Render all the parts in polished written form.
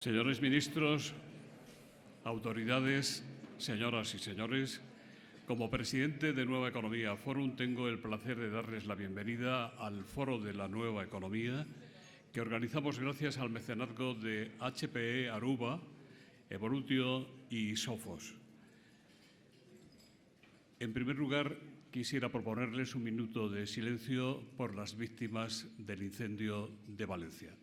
Señores ministros, autoridades, señoras y señores, como presidente de Nueva Economía Forum tengo el placer de darles la bienvenida al Foro de la Nueva Economía que organizamos gracias al mecenazgo de HPE Aruba, Evolutio y Sofos. En primer lugar, quisiera proponerles un minuto de silencio por las víctimas del incendio de Valencia.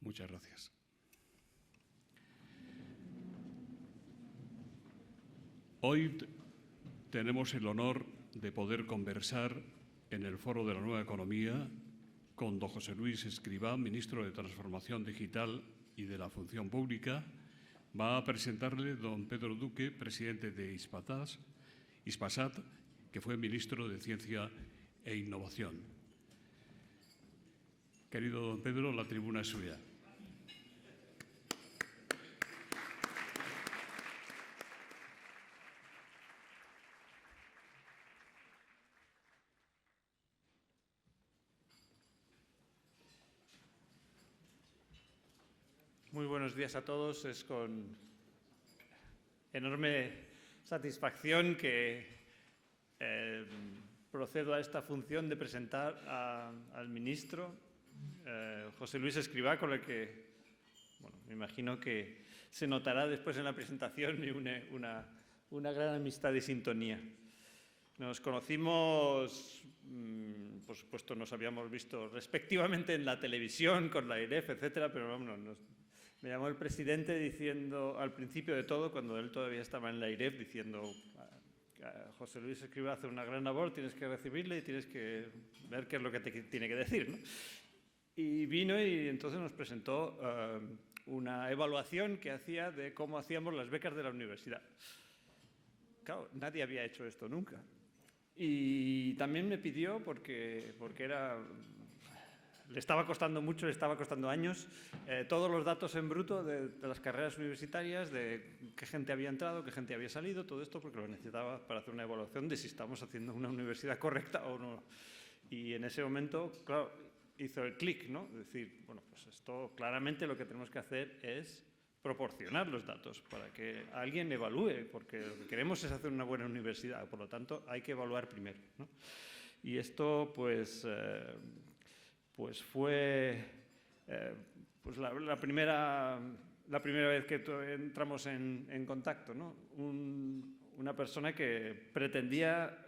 Muchas gracias. Hoy tenemos el honor de poder conversar en el Foro de la Nueva Economía con don José Luis Escrivá, ministro de Transformación Digital y de la Función Pública. Va a presentarle don Pedro Duque, presidente de Hispasat, que fue ministro de Ciencia e Innovación. Querido don Pedro, la tribuna es suya. Muy buenos días a todos. Es con enorme satisfacción que procedo a esta función de presentar al ministro José Luis Escrivá, con el que me imagino que se notará después en la presentación y una gran amistad y sintonía. Nos conocimos, por supuesto nos habíamos visto respectivamente en la televisión, con la AIREF, etcétera, pero me llamó el presidente diciendo, al principio de todo, cuando él todavía estaba en la AIREF, diciendo: José Luis Escrivá hace una gran labor, tienes que recibirle y tienes que ver qué es lo que te tiene que decir, ¿no? Y vino y entonces nos presentó una evaluación que hacía de cómo hacíamos las becas de la universidad. Claro, nadie había hecho esto nunca. Y también me pidió, porque le estaba costando mucho, le estaba costando años, todos los datos en bruto de las carreras universitarias, de qué gente había entrado, qué gente había salido, todo esto porque lo necesitaba para hacer una evaluación de si estamos haciendo una universidad correcta o no. Y en ese momento, claro, hizo el clic, ¿no? Es decir, bueno, pues esto claramente lo que tenemos que hacer es proporcionar los datos para que alguien evalúe, porque lo que queremos es hacer una buena universidad, por lo tanto hay que evaluar primero, ¿no? Y esto pues fue la primera vez que entramos en contacto, ¿no? Una persona que pretendía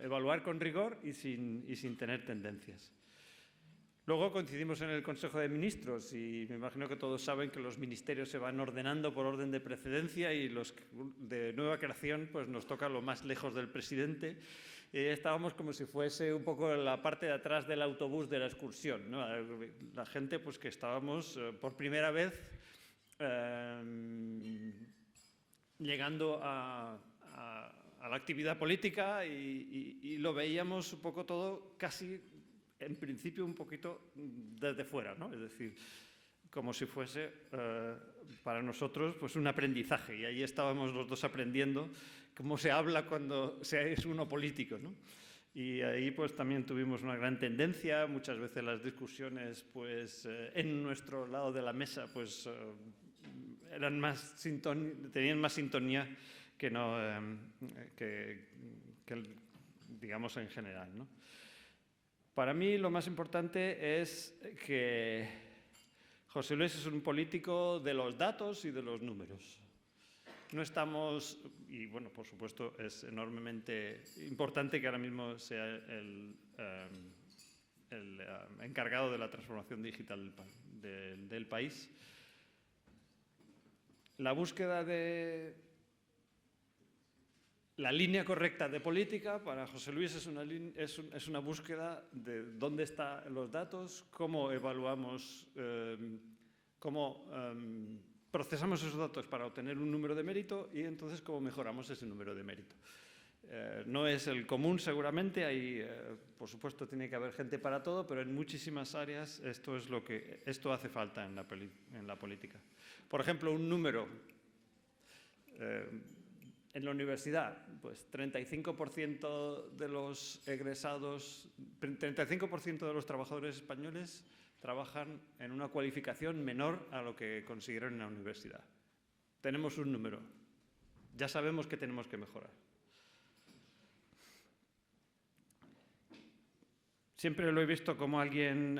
evaluar con rigor y sin tener tendencias. Luego coincidimos en el Consejo de Ministros y me imagino que todos saben que los ministerios se van ordenando por orden de precedencia y los de nueva creación pues nos toca lo más lejos del presidente. Estábamos como si fuese un poco en la parte de atrás del autobús de la excursión, ¿no? La gente pues que estábamos por primera vez llegando a la actividad política y lo veíamos un poco todo casi, en principio, un poquito desde fuera, ¿no? Es decir, como si fuese para nosotros pues un aprendizaje. Y ahí estábamos los dos aprendiendo cómo se habla cuando es uno político, ¿no? Y ahí pues también tuvimos una gran tendencia. Muchas veces las discusiones pues en nuestro lado de la mesa pues tenían más sintonía que digamos en general, ¿no? Para mí lo más importante es que José Luis es un político de los datos y de los números. No estamos, y bueno, por supuesto es enormemente importante que ahora mismo sea el encargado de la transformación digital del país. La búsqueda de la línea correcta de política para José Luis es una búsqueda de dónde están los datos, cómo evaluamos, cómo procesamos esos datos para obtener un número de mérito y entonces cómo mejoramos ese número de mérito. No es el común seguramente, por supuesto tiene que haber gente para todo, pero en muchísimas áreas esto hace falta en la política. Por ejemplo, un número. En la universidad, pues 35% de los egresados, 35% de los trabajadores españoles trabajan en una cualificación menor a lo que consiguieron en la universidad. Tenemos un número. Ya sabemos que tenemos que mejorar. Siempre lo he visto como alguien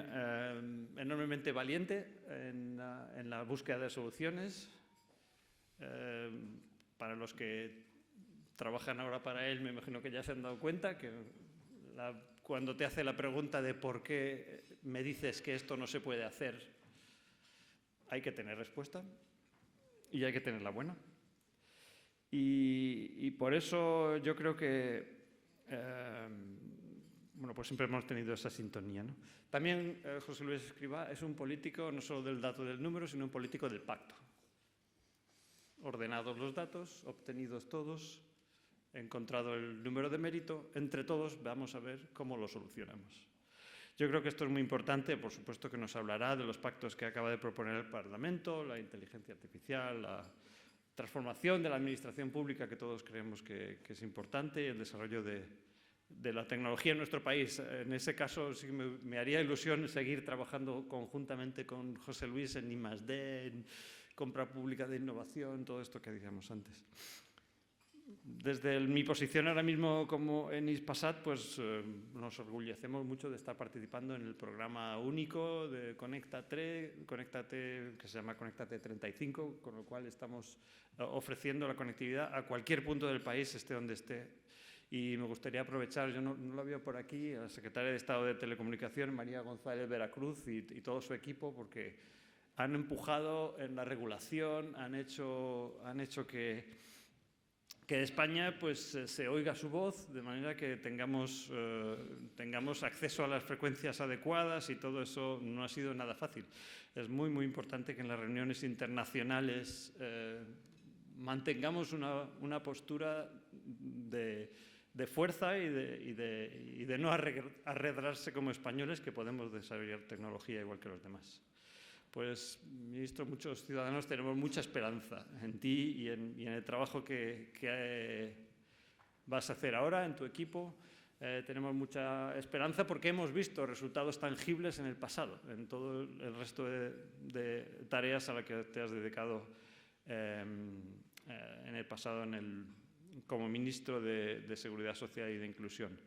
enormemente valiente en la búsqueda de soluciones. Para los que trabajan ahora para él, me imagino que ya se han dado cuenta que cuando te hace la pregunta de por qué me dices que esto no se puede hacer, hay que tener respuesta y hay que tenerla buena. Y por eso yo creo que bueno, pues siempre hemos tenido esa sintonía, ¿no? También José Luis Escrivá es un político no solo del dato del número, sino un político del pacto. Ordenados los datos, obtenidos todos, encontrado el número de mérito, entre todos vamos a ver cómo lo solucionamos. Yo creo que esto es muy importante, por supuesto que nos hablará de los pactos que acaba de proponer el Parlamento, la inteligencia artificial, la transformación de la administración pública que todos creemos que es importante y el desarrollo de la tecnología en nuestro país. En ese caso sí me haría ilusión seguir trabajando conjuntamente con José Luis en I+D, en compra pública de innovación, todo esto que decíamos antes. Desde mi posición ahora mismo como en Hispasat, pues nos orgullecemos mucho de estar participando en el programa único de Conéctate, que se llama Conéctate 35, con lo cual estamos ofreciendo la conectividad a cualquier punto del país, esté donde esté. Y me gustaría aprovechar, yo no lo veo por aquí, a la secretaria de Estado de Telecomunicaciones, María González Veracruz, y todo su equipo, porque han empujado en la regulación, han hecho que España pues, se oiga su voz, de manera que tengamos acceso a las frecuencias adecuadas, y todo eso no ha sido nada fácil. Es muy, muy importante que en las reuniones internacionales mantengamos una postura de fuerza y de no arredrarse como españoles, que podemos desarrollar tecnología igual que los demás. Pues, ministro, muchos ciudadanos tenemos mucha esperanza en ti y en el trabajo que vas a hacer ahora en tu equipo. Tenemos mucha esperanza porque hemos visto resultados tangibles en el pasado, en todo el resto de tareas a las que te has dedicado en el pasado como ministro de Seguridad Social y de Inclusión.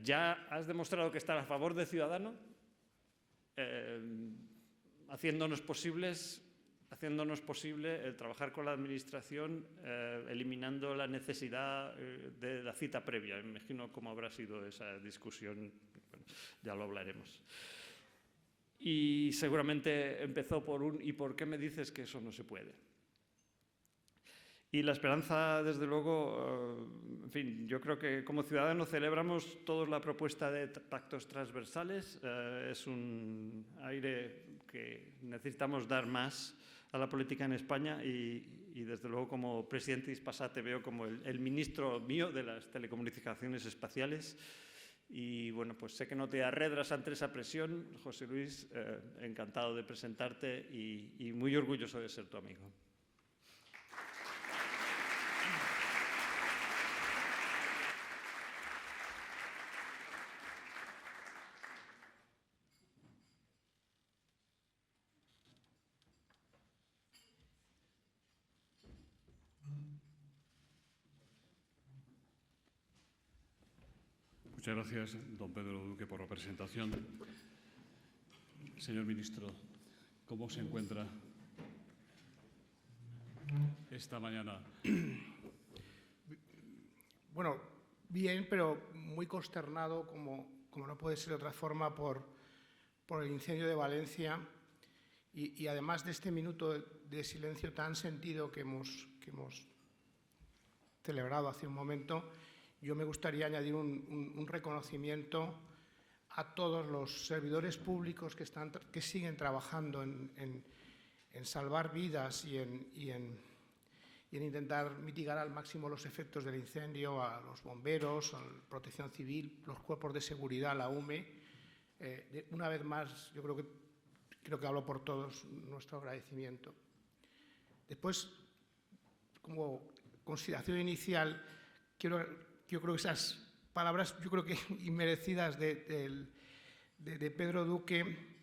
Ya has demostrado que estás a favor del ciudadano, haciéndonos posible el trabajar con la Administración, eliminando la necesidad de la cita previa. Me imagino cómo habrá sido esa discusión, bueno, ya lo hablaremos. Y seguramente empezó por ¿y por qué me dices que eso no se puede? Y la esperanza, desde luego, en fin, yo creo que como ciudadanos celebramos todos la propuesta de pactos transversales. Es un aire que necesitamos dar más a la política en España y desde luego, como presidente de Hispasat, te veo como el ministro mío de las telecomunicaciones espaciales. Y bueno, pues sé que no te arredras ante esa presión, José Luis. Encantado de presentarte y muy orgulloso de ser tu amigo. Muchas gracias, don Pedro Duque, por la presentación. Señor ministro, ¿cómo se encuentra esta mañana? Bueno, bien, pero muy consternado, como no puede ser de otra forma, por el incendio de Valencia Y además de este minuto de silencio tan sentido que hemos celebrado hace un momento, yo me gustaría añadir un reconocimiento a todos los servidores públicos que siguen trabajando en salvar vidas y en intentar mitigar al máximo los efectos del incendio, a los bomberos, a la Protección Civil, los cuerpos de seguridad, la UME. Una vez más, yo creo que hablo por todos, nuestro agradecimiento. Después, como consideración inicial, yo creo que esas palabras, inmerecidas de Pedro Duque,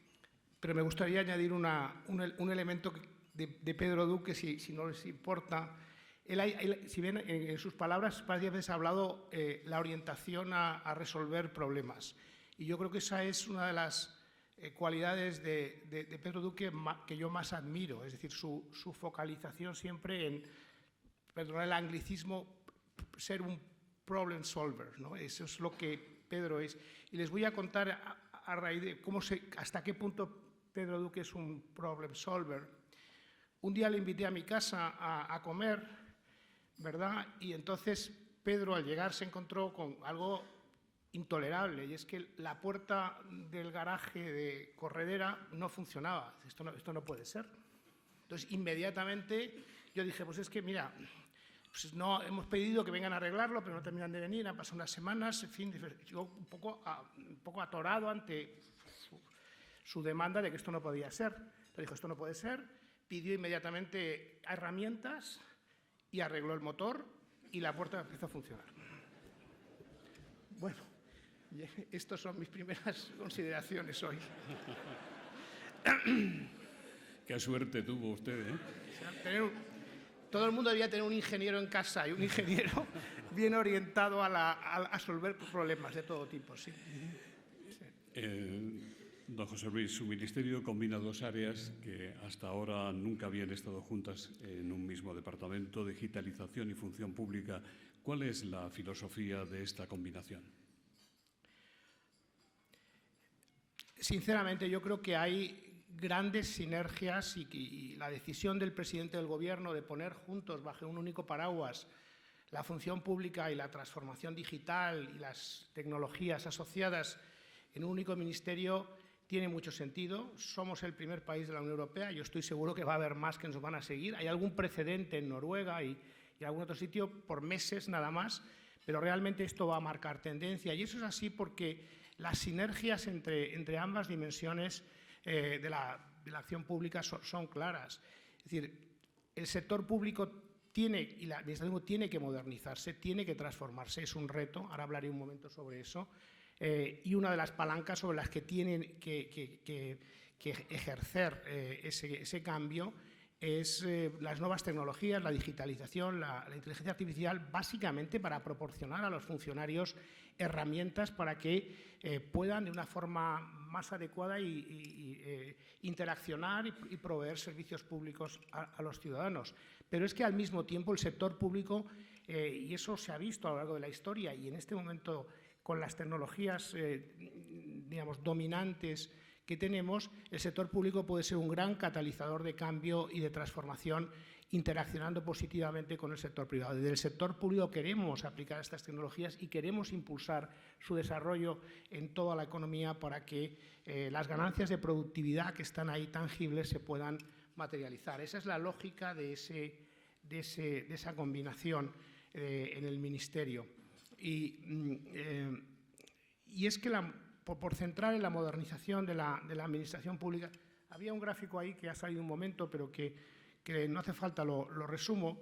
pero me gustaría añadir un elemento de Pedro Duque, si no les importa. Si bien en sus palabras varias veces ha hablado la orientación a resolver problemas. Y yo creo que esa es una de las cualidades de Pedro Duque que yo más admiro, es decir, su focalización siempre en, perdonad el anglicismo, ser un problem solver, ¿no? Eso es lo que Pedro es. Y les voy a contar a raíz de hasta qué punto Pedro Duque es un problem solver. Un día le invité a mi casa a comer, ¿verdad? Y entonces Pedro, al llegar, se encontró con algo intolerable, y es que la puerta del garaje de Corredera no funcionaba. Esto no puede ser. Entonces, inmediatamente yo dije, pues es que, mira, pues no, hemos pedido que vengan a arreglarlo, pero no terminan de venir, han pasado unas semanas, en fin, yo un poco atorado ante su demanda de que esto no podía ser. Le dijo, esto no puede ser, pidió inmediatamente herramientas y arregló el motor y la puerta empezó a funcionar. Bueno, estas son mis primeras consideraciones hoy. Qué suerte tuvo usted, ¿eh? Todo el mundo debía tener un ingeniero en casa y un ingeniero bien orientado a resolver problemas de todo tipo, sí. Don José Luis, su ministerio combina dos áreas que hasta ahora nunca habían estado juntas en un mismo departamento, digitalización y función pública. ¿Cuál es la filosofía de esta combinación? Sinceramente, yo creo que hay grandes sinergias y la decisión del presidente del Gobierno de poner juntos bajo un único paraguas la función pública y la transformación digital y las tecnologías asociadas en un único ministerio tiene mucho sentido. Somos el primer país de la Unión Europea. Yo estoy seguro que va a haber más que nos van a seguir. Hay algún precedente en Noruega y algún otro sitio por meses nada más, pero realmente esto va a marcar tendencia. Y eso es así porque las sinergias entre ambas dimensiones de la acción pública son claras. Es decir, el sector público tiene, y la administración tiene que modernizarse, tiene que transformarse, es un reto, ahora hablaré un momento sobre eso, y una de las palancas sobre las que tienen que ejercer ese cambio es las nuevas tecnologías, la digitalización, la inteligencia artificial, básicamente para proporcionar a los funcionarios herramientas para que puedan de una forma más adecuada interaccionar y proveer servicios públicos a los ciudadanos. Pero es que al mismo tiempo el sector público, y eso se ha visto a lo largo de la historia y en este momento con las tecnologías digamos, dominantes que tenemos, el sector público puede ser un gran catalizador de cambio y de transformación interaccionando positivamente con el sector privado. Desde el sector público queremos aplicar estas tecnologías y queremos impulsar su desarrollo en toda la economía para que las ganancias de productividad que están ahí tangibles se puedan materializar. Esa es la lógica de esa combinación en el Ministerio. Y es que por centrar en la modernización de la administración pública, había un gráfico ahí que ha salido un momento, pero que no hace falta, lo resumo.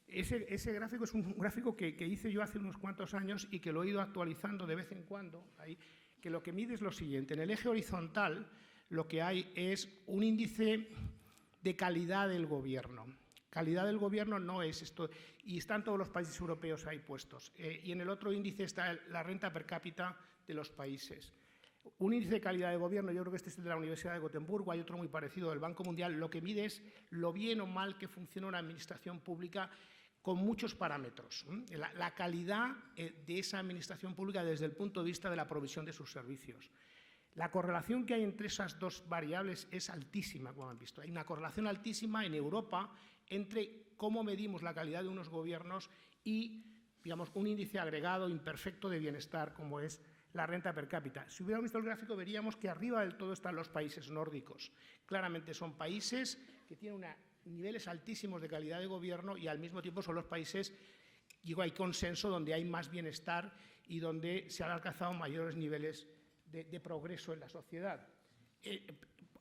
Ese gráfico es un gráfico que hice yo hace unos cuantos años y que lo he ido actualizando de vez en cuando, ahí, que lo que mide es lo siguiente. En el eje horizontal lo que hay es un índice de calidad del gobierno. Calidad del gobierno no es esto, y están todos los países europeos ahí puestos. Y en el otro índice está la renta per cápita de los países. Un índice de calidad de gobierno, yo creo que este es el de la Universidad de Gotemburgo, hay otro muy parecido del Banco Mundial, lo que mide es lo bien o mal que funciona una administración pública con muchos parámetros. La calidad de esa administración pública desde el punto de vista de la provisión de sus servicios. La correlación que hay entre esas dos variables es altísima, como han visto. Hay una correlación altísima en Europa entre cómo medimos la calidad de unos gobiernos y, digamos, un índice agregado imperfecto de bienestar como es la renta per cápita. Si hubiéramos visto el gráfico veríamos que arriba del todo están los países nórdicos. Claramente son países que tienen niveles altísimos de calidad de gobierno y al mismo tiempo son los países, digo, hay consenso donde hay más bienestar y donde se han alcanzado mayores niveles de progreso en la sociedad.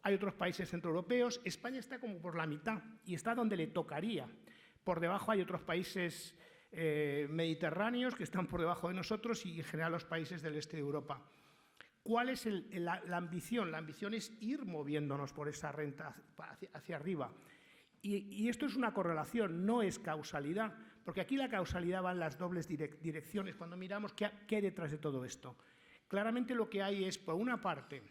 Hay otros países centroeuropeos, España está como por la mitad y está donde le tocaría. Por debajo hay otros países mediterráneos que están por debajo de nosotros y en general los países del este de Europa. ¿Cuál es la ambición? La ambición es ir moviéndonos por esa renta hacia arriba. Y esto es una correlación, no es causalidad, porque aquí la causalidad va en las dobles direcciones cuando miramos qué hay detrás de todo esto. Claramente lo que hay es, por una parte,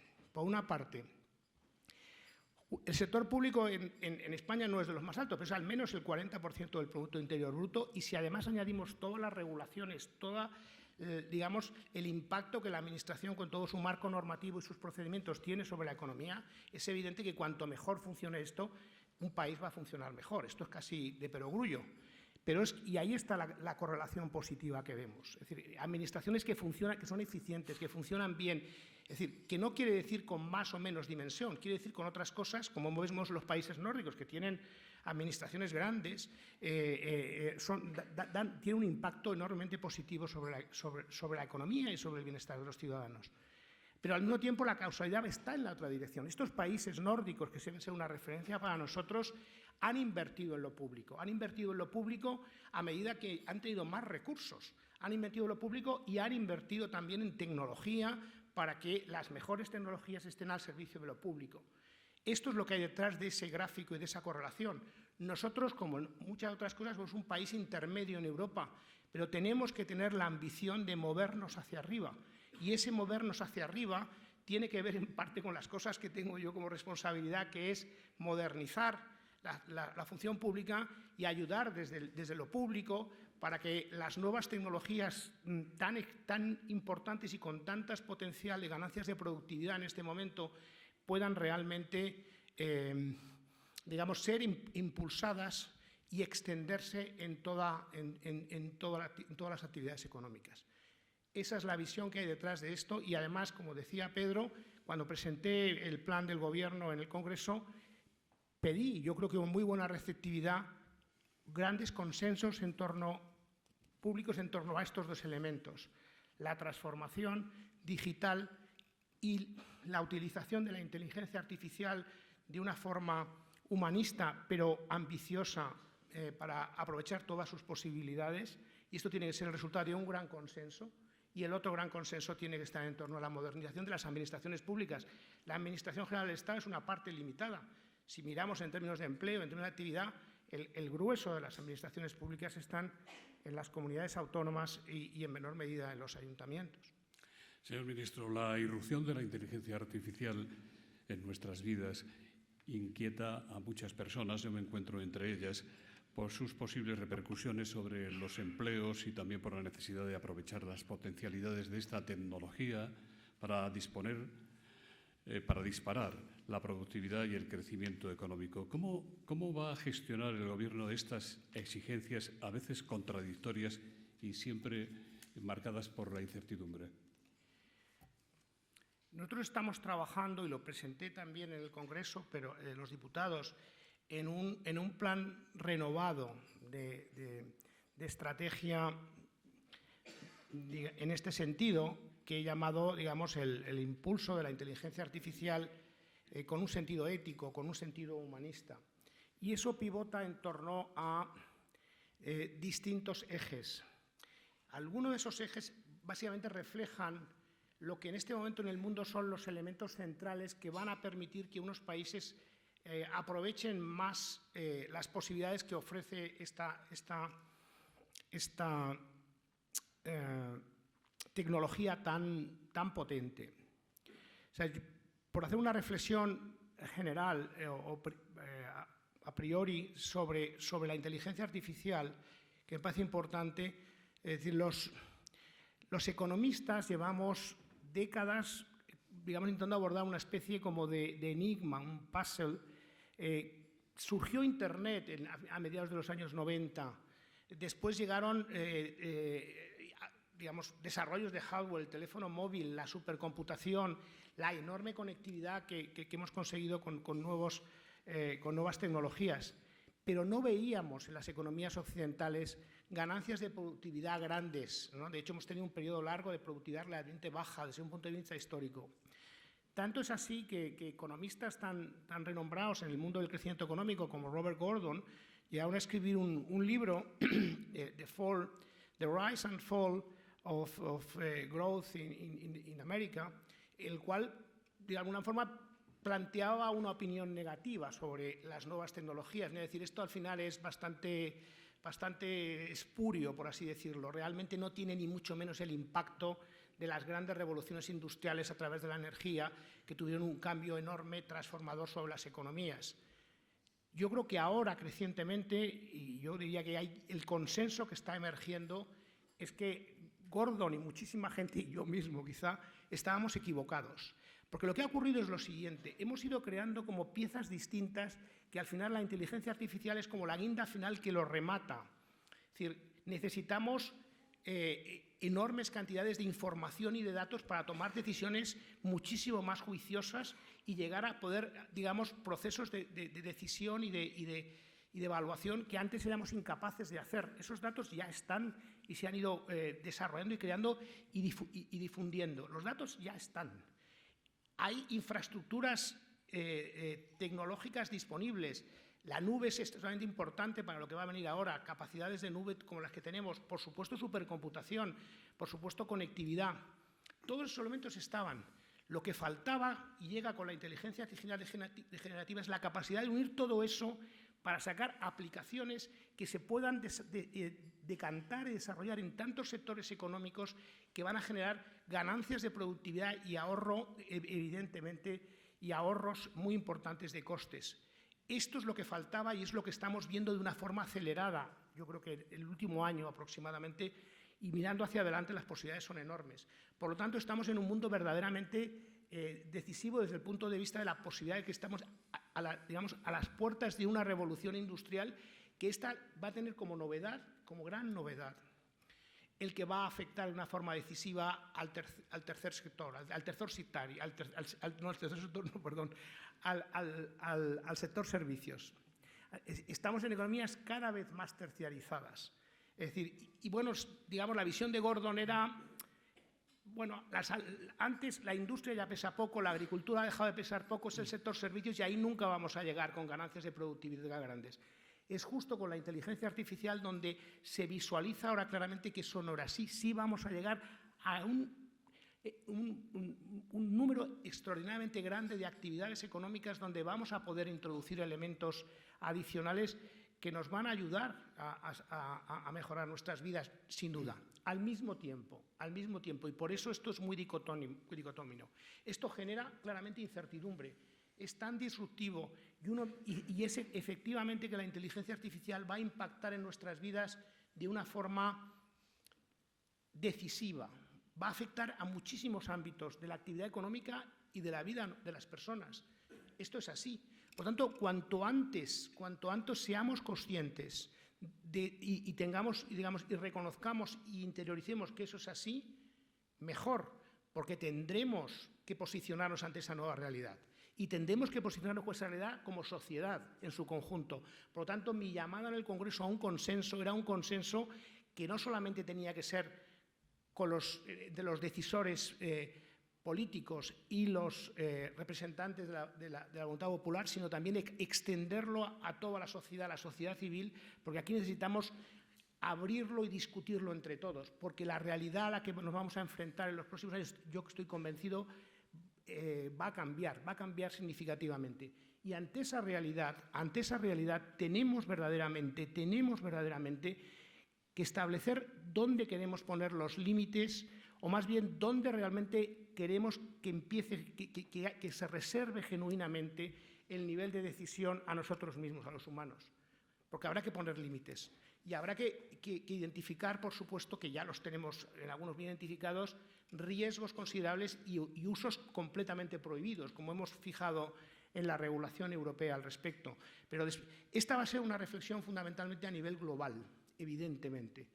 el sector público en España no es de los más altos, pero es al menos el 40% del Producto Interior Bruto, y si además añadimos todas las regulaciones, digamos, el impacto que la Administración con todo su marco normativo y sus procedimientos tiene sobre la economía, es evidente que cuanto mejor funcione esto, un país va a funcionar mejor. Esto es casi de perogrullo. Y ahí está la correlación positiva que vemos. Es decir, administraciones que funcionan, que son eficientes, que funcionan bien. Es decir, que no quiere decir con más o menos dimensión, quiere decir con otras cosas, como vemos los países nórdicos, que tienen administraciones grandes, tienen un impacto enormemente positivo sobre la economía y sobre el bienestar de los ciudadanos. Pero al mismo tiempo la causalidad está en la otra dirección. Estos países nórdicos, que deben ser una referencia para nosotros, han invertido en lo público. Han invertido en lo público a medida que han tenido más recursos. Han invertido en lo público y han invertido también en tecnología para que las mejores tecnologías estén al servicio de lo público. Esto es lo que hay detrás de ese gráfico y de esa correlación. Nosotros, como en muchas otras cosas, somos un país intermedio en Europa, pero tenemos que tener la ambición de movernos hacia arriba. Y ese movernos hacia arriba tiene que ver en parte con las cosas que tengo yo como responsabilidad, que es modernizar la función pública y ayudar desde lo público para que las nuevas tecnologías tan importantes y con tantas potencial de ganancias de productividad en este momento puedan realmente, digamos, ser impulsadas y extenderse en todas las actividades económicas. Esa es la visión que hay detrás de esto y además, como decía Pedro, cuando presenté el plan del Gobierno en el Congreso, pedí, yo creo que con muy buena receptividad, grandes consensos públicos en torno a estos dos elementos, la transformación digital y la utilización de la inteligencia artificial de una forma humanista pero ambiciosa para aprovechar todas sus posibilidades, y esto tiene que ser el resultado de un gran consenso. Y el otro gran consenso tiene que estar en torno a la modernización de las administraciones públicas. La Administración General del Estado es una parte limitada. Si miramos en términos de empleo, en términos de actividad, el grueso de las administraciones públicas están en las comunidades autónomas y en menor medida en los ayuntamientos. Señor ministro, la irrupción de la inteligencia artificial en nuestras vidas inquieta a muchas personas, yo me encuentro entre ellas, por sus posibles repercusiones sobre los empleos y también por la necesidad de aprovechar las potencialidades de esta tecnología para disparar la productividad y el crecimiento económico. ¿Cómo va a gestionar el Gobierno estas exigencias, a veces contradictorias y siempre marcadas por la incertidumbre? Nosotros estamos trabajando, y lo presenté también en el Congreso, pero los diputados, en un plan renovado de estrategia en este sentido, que he llamado, digamos, el impulso de la inteligencia artificial con un sentido ético, con un sentido humanista. Y eso pivota en torno a distintos ejes. Algunos de esos ejes básicamente reflejan lo que en este momento en el mundo son los elementos centrales que van a permitir que unos países aprovechen más las posibilidades que ofrece esta tecnología tan potente. O sea, por hacer una reflexión general a priori sobre la inteligencia artificial, que me parece importante, es decir, los economistas llevamos décadas digamos, intentando abordar una especie como de enigma, un puzzle. Surgió Internet a mediados de los años 90. Después llegaron digamos, desarrollos de hardware, el teléfono móvil, la supercomputación, la enorme conectividad que hemos conseguido con nuevas tecnologías. Pero no veíamos en las economías occidentales ganancias de productividad grandes, ¿no? De hecho, hemos tenido un periodo largo de productividad relativamente baja desde un punto de vista histórico. Tanto es así que economistas tan renombrados en el mundo del crecimiento económico como Robert Gordon llegaron a escribir un libro, The Rise and Fall of Growth in America, el cual, de alguna forma, planteaba una opinión negativa sobre las nuevas tecnologías. Es decir, esto al final es bastante espurio, por así decirlo. Realmente no tiene ni mucho menos el impacto de las grandes revoluciones industriales a través de la energía, que tuvieron un cambio enorme, transformador sobre las economías. Yo creo que ahora, crecientemente, y yo diría que hay el consenso que está emergiendo, es que Gordon y muchísima gente, y yo mismo quizá, estábamos equivocados. Porque lo que ha ocurrido es lo siguiente: hemos ido creando como piezas distintas que al final la inteligencia artificial es como la guinda final que lo remata. Es decir, necesitamos enormes cantidades de información y de datos para tomar decisiones muchísimo más juiciosas y llegar a poder, digamos, procesos de decisión y de evaluación que antes éramos incapaces de hacer. Esos datos ya están y se han ido desarrollando y creando y difundiendo. Los datos ya están. Hay infraestructuras tecnológicas disponibles. La nube es extremadamente importante para lo que va a venir ahora. Capacidades de nube como las que tenemos. Por supuesto, supercomputación. Por supuesto, conectividad. Todos esos elementos estaban. Lo que faltaba, y llega con la inteligencia artificial degenerativa, es la capacidad de unir todo eso para sacar aplicaciones que se puedan decantar y desarrollar en tantos sectores económicos que van a generar ganancias de productividad y ahorro, evidentemente, y ahorros muy importantes de costes. Esto es lo que faltaba y es lo que estamos viendo de una forma acelerada. Yo creo que el último año aproximadamente, y mirando hacia adelante las posibilidades son enormes. Por lo tanto, estamos en un mundo verdaderamente decisivo desde el punto de vista de la posibilidad de que estamos digamos, a las puertas de una revolución industrial, que esta va a tener como novedad, como gran novedad, el que va a afectar de una forma decisiva al tercer sector, al sector servicios. Estamos en economías cada vez más terciarizadas. Es decir, y bueno, digamos, la visión de Gordon era, bueno, antes la industria ya pesa poco, la agricultura ha dejado de pesar poco, es el sector servicios y ahí nunca vamos a llegar con ganancias de productividad grandes. Es justo con la inteligencia artificial donde se visualiza ahora claramente que eso no era así. Sí vamos a llegar a un número extraordinariamente grande de actividades económicas donde vamos a poder introducir elementos adicionales que nos van a ayudar a mejorar nuestras vidas, sin duda, al mismo tiempo, y por eso esto es muy dicotómico. Esto genera claramente incertidumbre. Es tan disruptivo y es efectivamente que la inteligencia artificial va a impactar en nuestras vidas de una forma decisiva. Va a afectar a muchísimos ámbitos de la actividad económica y de la vida de las personas. Esto es así. Por tanto, cuanto antes seamos conscientes y tengamos, digamos, y reconozcamos y interioricemos que eso es así, mejor, porque tendremos que posicionarnos ante esa nueva realidad. Y tendremos que posicionarnos con esa realidad como sociedad en su conjunto. Por lo tanto, mi llamada en el Congreso a un consenso era un consenso que no solamente tenía que ser de los decisores políticos y los representantes de la voluntad popular, sino también extenderlo a toda la sociedad civil, porque aquí necesitamos abrirlo y discutirlo entre todos, porque la realidad a la que nos vamos a enfrentar en los próximos años, yo estoy convencido, va a cambiar significativamente. Y ante esa realidad tenemos verdaderamente que establecer dónde queremos poner los límites, o más bien dónde realmente queremos que empiece, que se reserve genuinamente el nivel de decisión a nosotros mismos, a los humanos. porque habrá que poner límites y habrá que identificar, por supuesto, que ya los tenemos en algunos bien identificados, riesgos considerables y usos completamente prohibidos, como hemos fijado en la regulación europea al respecto. Pero esta va a ser una reflexión fundamentalmente a nivel global, evidentemente.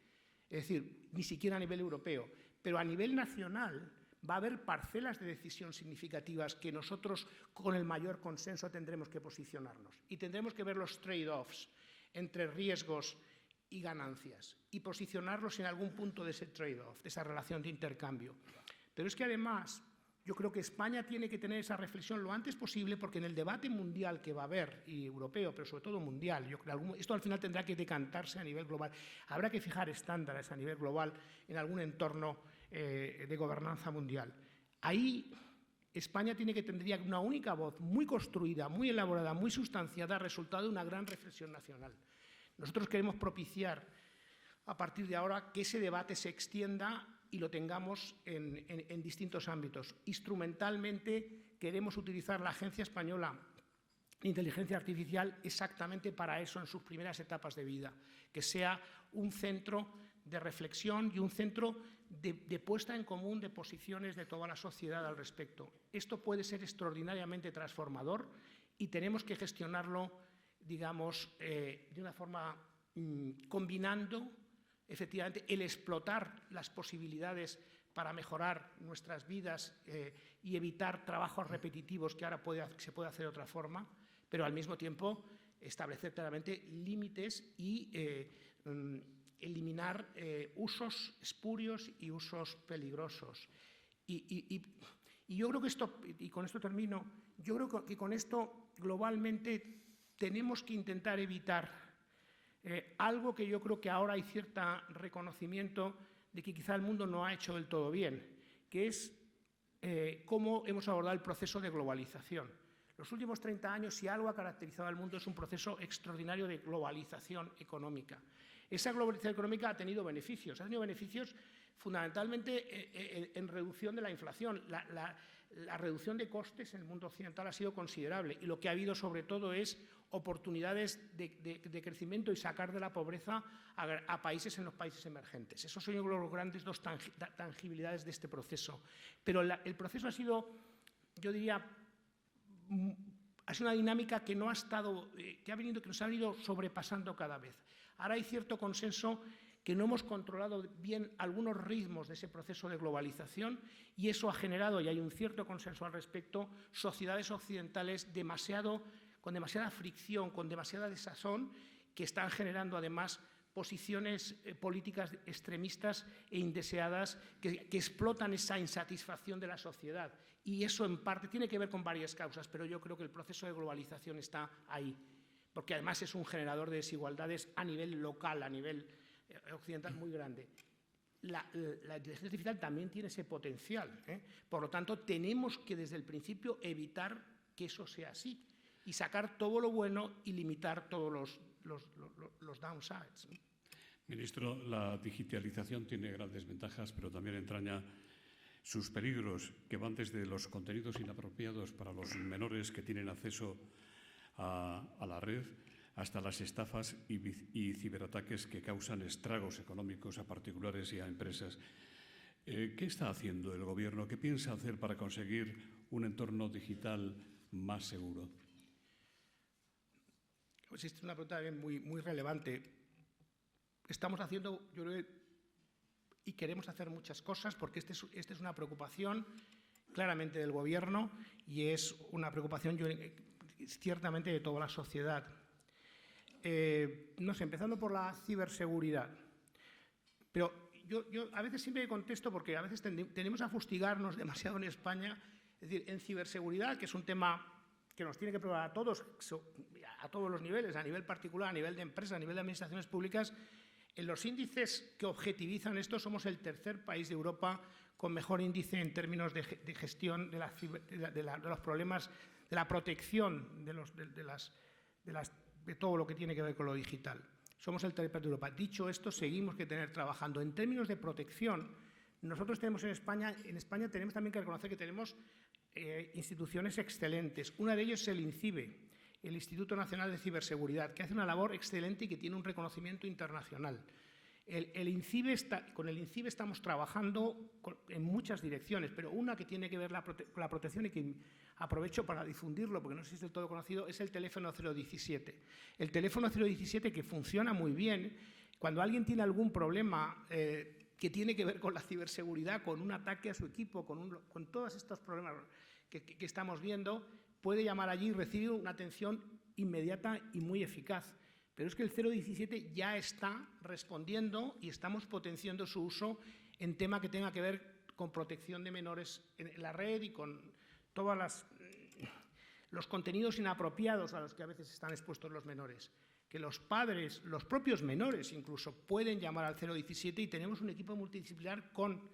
Es decir, ni siquiera a nivel europeo, pero a nivel nacional va a haber parcelas de decisión significativas que nosotros con el mayor consenso tendremos que posicionarnos y tendremos que ver los trade-offs entre riesgos y ganancias y posicionarlos en algún punto de ese trade-off, de esa relación de intercambio. Pero es que además yo creo que España tiene que tener esa reflexión lo antes posible, porque en el debate mundial que va a haber, y europeo, pero sobre todo mundial, yo creo esto al final tendrá que decantarse a nivel global. Habrá que fijar estándares a nivel global en algún entorno de gobernanza mundial. Ahí España tendría una única voz muy construida, muy elaborada, muy sustanciada, resultado de una gran reflexión nacional. Nosotros queremos propiciar a partir de ahora que ese debate se extienda y lo tengamos en distintos ámbitos. Instrumentalmente queremos utilizar la Agencia Española de Inteligencia Artificial exactamente para eso en sus primeras etapas de vida, que sea un centro de reflexión y un centro de puesta en común de posiciones de toda la sociedad al respecto. Esto puede ser extraordinariamente transformador y tenemos que gestionarlo, digamos, de una forma combinando efectivamente el explotar las posibilidades para mejorar nuestras vidas y evitar trabajos repetitivos que ahora se puede hacer de otra forma, pero al mismo tiempo establecer claramente límites y eliminar usos espurios y usos peligrosos. Y yo creo que esto, y con esto termino, yo creo que con esto globalmente tenemos que intentar evitar algo que yo creo que ahora hay cierto reconocimiento de que quizá el mundo no ha hecho del todo bien, que es cómo hemos abordado el proceso de globalización. Los últimos 30 años, si algo ha caracterizado al mundo, es un proceso extraordinario de globalización económica. Esa globalización económica ha tenido beneficios fundamentalmente en reducción de la inflación. La reducción de costes en el mundo occidental ha sido considerable y lo que ha habido sobre todo es oportunidades de crecimiento y sacar de la pobreza a países en los países emergentes. Esos son los grandes dos tangibilidades de este proceso. Pero el proceso ha sido, yo diría, ha sido una dinámica que nos ha venido sobrepasando cada vez. Ahora hay cierto consenso que no hemos controlado bien algunos ritmos de ese proceso de globalización y eso ha generado, y hay un cierto consenso al respecto, sociedades occidentales con demasiada fricción, con demasiada desazón, que están generando además posiciones políticas extremistas e indeseadas que explotan esa insatisfacción de la sociedad. Y eso en parte tiene que ver con varias causas, pero yo creo que el proceso de globalización está ahí, porque además es un generador de desigualdades a nivel local, a nivel occidental muy grande. La inteligencia artificial también tiene ese potencial, Por lo tanto, tenemos que desde el principio evitar que eso sea así y sacar todo lo bueno y limitar todos los downsides. Ministro, la digitalización tiene grandes ventajas, pero también entraña sus peligros, que van desde los contenidos inapropiados para los menores que tienen acceso a la red, hasta las estafas y ciberataques que causan estragos económicos a particulares y a empresas. ¿Qué está haciendo el Gobierno? ¿Qué piensa hacer para conseguir un entorno digital más seguro? Pues esta es una pregunta muy, muy relevante. Estamos haciendo, yo creo, y queremos hacer muchas cosas porque esta es una preocupación claramente del Gobierno y es una preocupación ciertamente de toda la sociedad. No sé, empezando por la ciberseguridad. Pero yo a veces siempre contesto porque a veces tendemos a fustigarnos demasiado en España. Es decir, en ciberseguridad, que es un tema que nos tiene que preocupar a todos los niveles, a nivel particular, a nivel de empresas, a nivel de administraciones públicas, en los índices que objetivizan esto somos el tercer país de Europa con mejor índice en términos de gestión de los problemas, de la protección de todo lo que tiene que ver con lo digital. Somos el tercer país de Europa. Dicho esto, seguimos que tener trabajando. En términos de protección, nosotros tenemos en España tenemos también que reconocer que tenemos instituciones excelentes. Una de ellas es el INCIBE. el Instituto Nacional de Ciberseguridad, que hace una labor excelente y que tiene un reconocimiento internacional. Con el INCIBE estamos trabajando en muchas direcciones, pero una que tiene que ver con la protección y que aprovecho para difundirlo, porque no sé si es del todo conocido, es el teléfono 017. El teléfono 017, que funciona muy bien, cuando alguien tiene algún problema que tiene que ver con la ciberseguridad, con un ataque a su equipo, con todos estos problemas que estamos viendo, puede llamar allí y recibir una atención inmediata y muy eficaz. Pero es que el 017 ya está respondiendo y estamos potenciando su uso en tema que tenga que ver con protección de menores en la red y con todos los contenidos inapropiados a los que a veces están expuestos los menores. Que los padres, los propios menores incluso, pueden llamar al 017 y tenemos un equipo multidisciplinar con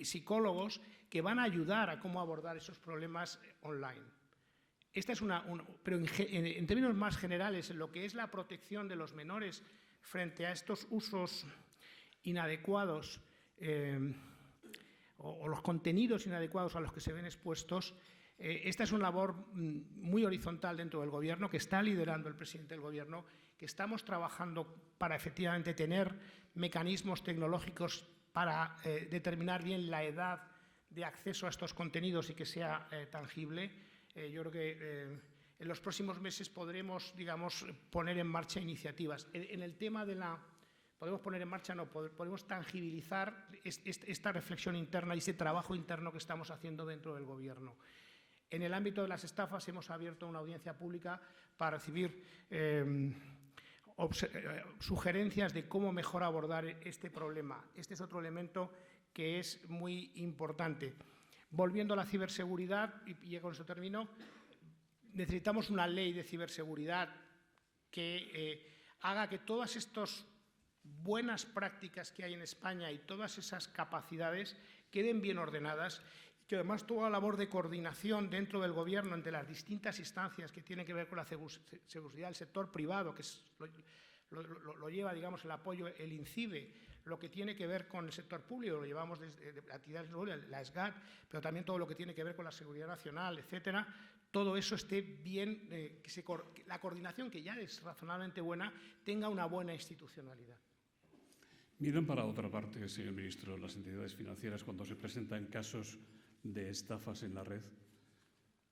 psicólogos que van a ayudar a cómo abordar esos problemas online. Esta es pero en términos más generales, en lo que es la protección de los menores frente a estos usos inadecuados o los contenidos inadecuados a los que se ven expuestos, esta es una labor muy horizontal dentro del Gobierno, que está liderando el presidente del Gobierno, que estamos trabajando para efectivamente tener mecanismos tecnológicos para determinar bien la edad de acceso a estos contenidos y que sea tangible. Yo creo que en los próximos meses podremos, digamos, poner en marcha iniciativas. En el tema de podemos poner en marcha, no, podemos tangibilizar esta reflexión interna y ese trabajo interno que estamos haciendo dentro del Gobierno. En el ámbito de las estafas hemos abierto una audiencia pública para recibir sugerencias de cómo mejor abordar este problema. Este es otro elemento que es muy importante. Volviendo a la ciberseguridad, y con eso termino, necesitamos una ley de ciberseguridad que haga que todas estas buenas prácticas que hay en España y todas esas capacidades queden bien ordenadas y que además toda la labor de coordinación dentro del Gobierno entre las distintas instancias que tienen que ver con la seguridad del sector privado, que lo lleva, digamos, el apoyo, el INCIBE, lo que tiene que ver con el sector público, lo llevamos desde la actividad de la SGAT, pero también todo lo que tiene que ver con la seguridad nacional, etcétera, todo eso esté bien, que la coordinación, que ya es razonablemente buena, tenga una buena institucionalidad. Miran para otra parte, señor ministro, las entidades financieras cuando se presentan casos de estafas en la red.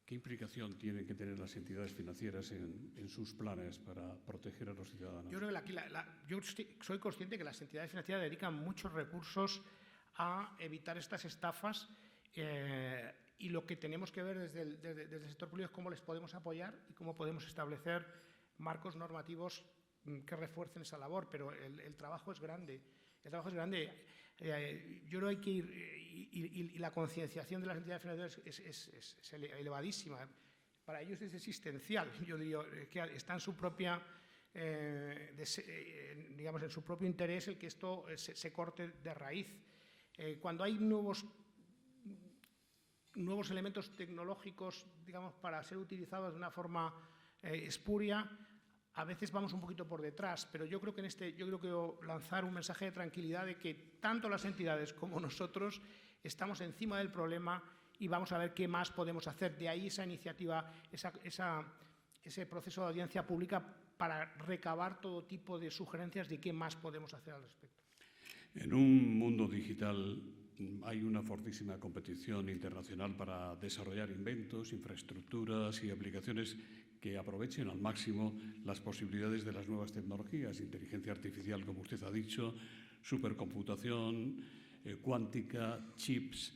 ¿Qué implicación tienen que tener las entidades financieras en sus planes para proteger a los ciudadanos? Yo creo que yo soy consciente que las entidades financieras dedican muchos recursos a evitar estas estafas y lo que tenemos que ver desde el sector público es cómo les podemos apoyar y cómo podemos establecer marcos normativos que refuercen esa labor, pero el trabajo es grande. El trabajo es grande. Yo creo que hay que ir y la concienciación de las entidades financieras es elevadísima. Para ellos es existencial. Yo diría que está en su propia, digamos, en su propio interés el que esto se corte de raíz. Cuando hay nuevos elementos tecnológicos, digamos, para ser utilizados de una forma espuria, a veces vamos un poquito por detrás, pero yo creo que lanzar un mensaje de tranquilidad de que tanto las entidades como nosotros estamos encima del problema y vamos a ver qué más podemos hacer. De ahí esa iniciativa, ese proceso de audiencia pública para recabar todo tipo de sugerencias de qué más podemos hacer al respecto. En un mundo digital hay una fortísima competición internacional para desarrollar inventos, infraestructuras y aplicaciones que aprovechen al máximo las posibilidades de las nuevas tecnologías, inteligencia artificial, como usted ha dicho, supercomputación, cuántica, chips.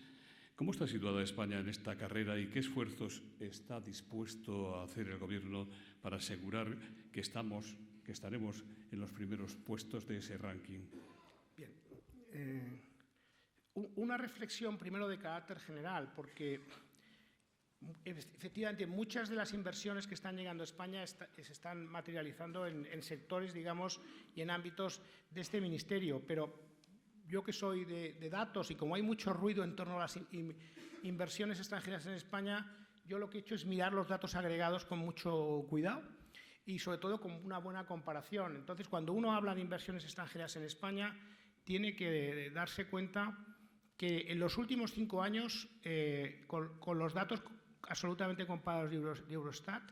¿Cómo está situada España en esta carrera y qué esfuerzos está dispuesto a hacer el Gobierno para asegurar que estaremos en los primeros puestos de ese ranking? Bien. Una reflexión primero de carácter general, porque efectivamente muchas de las inversiones que están llegando a España se están materializando en sectores, digamos, y en ámbitos de este ministerio, pero yo que soy de datos y como hay mucho ruido en torno a las inversiones extranjeras en España, yo lo que he hecho es mirar los datos agregados con mucho cuidado y sobre todo con una buena comparación. Entonces, cuando uno habla de inversiones extranjeras en España, tiene que darse cuenta que en los últimos 5 años, con los datos absolutamente comparados de Eurostat,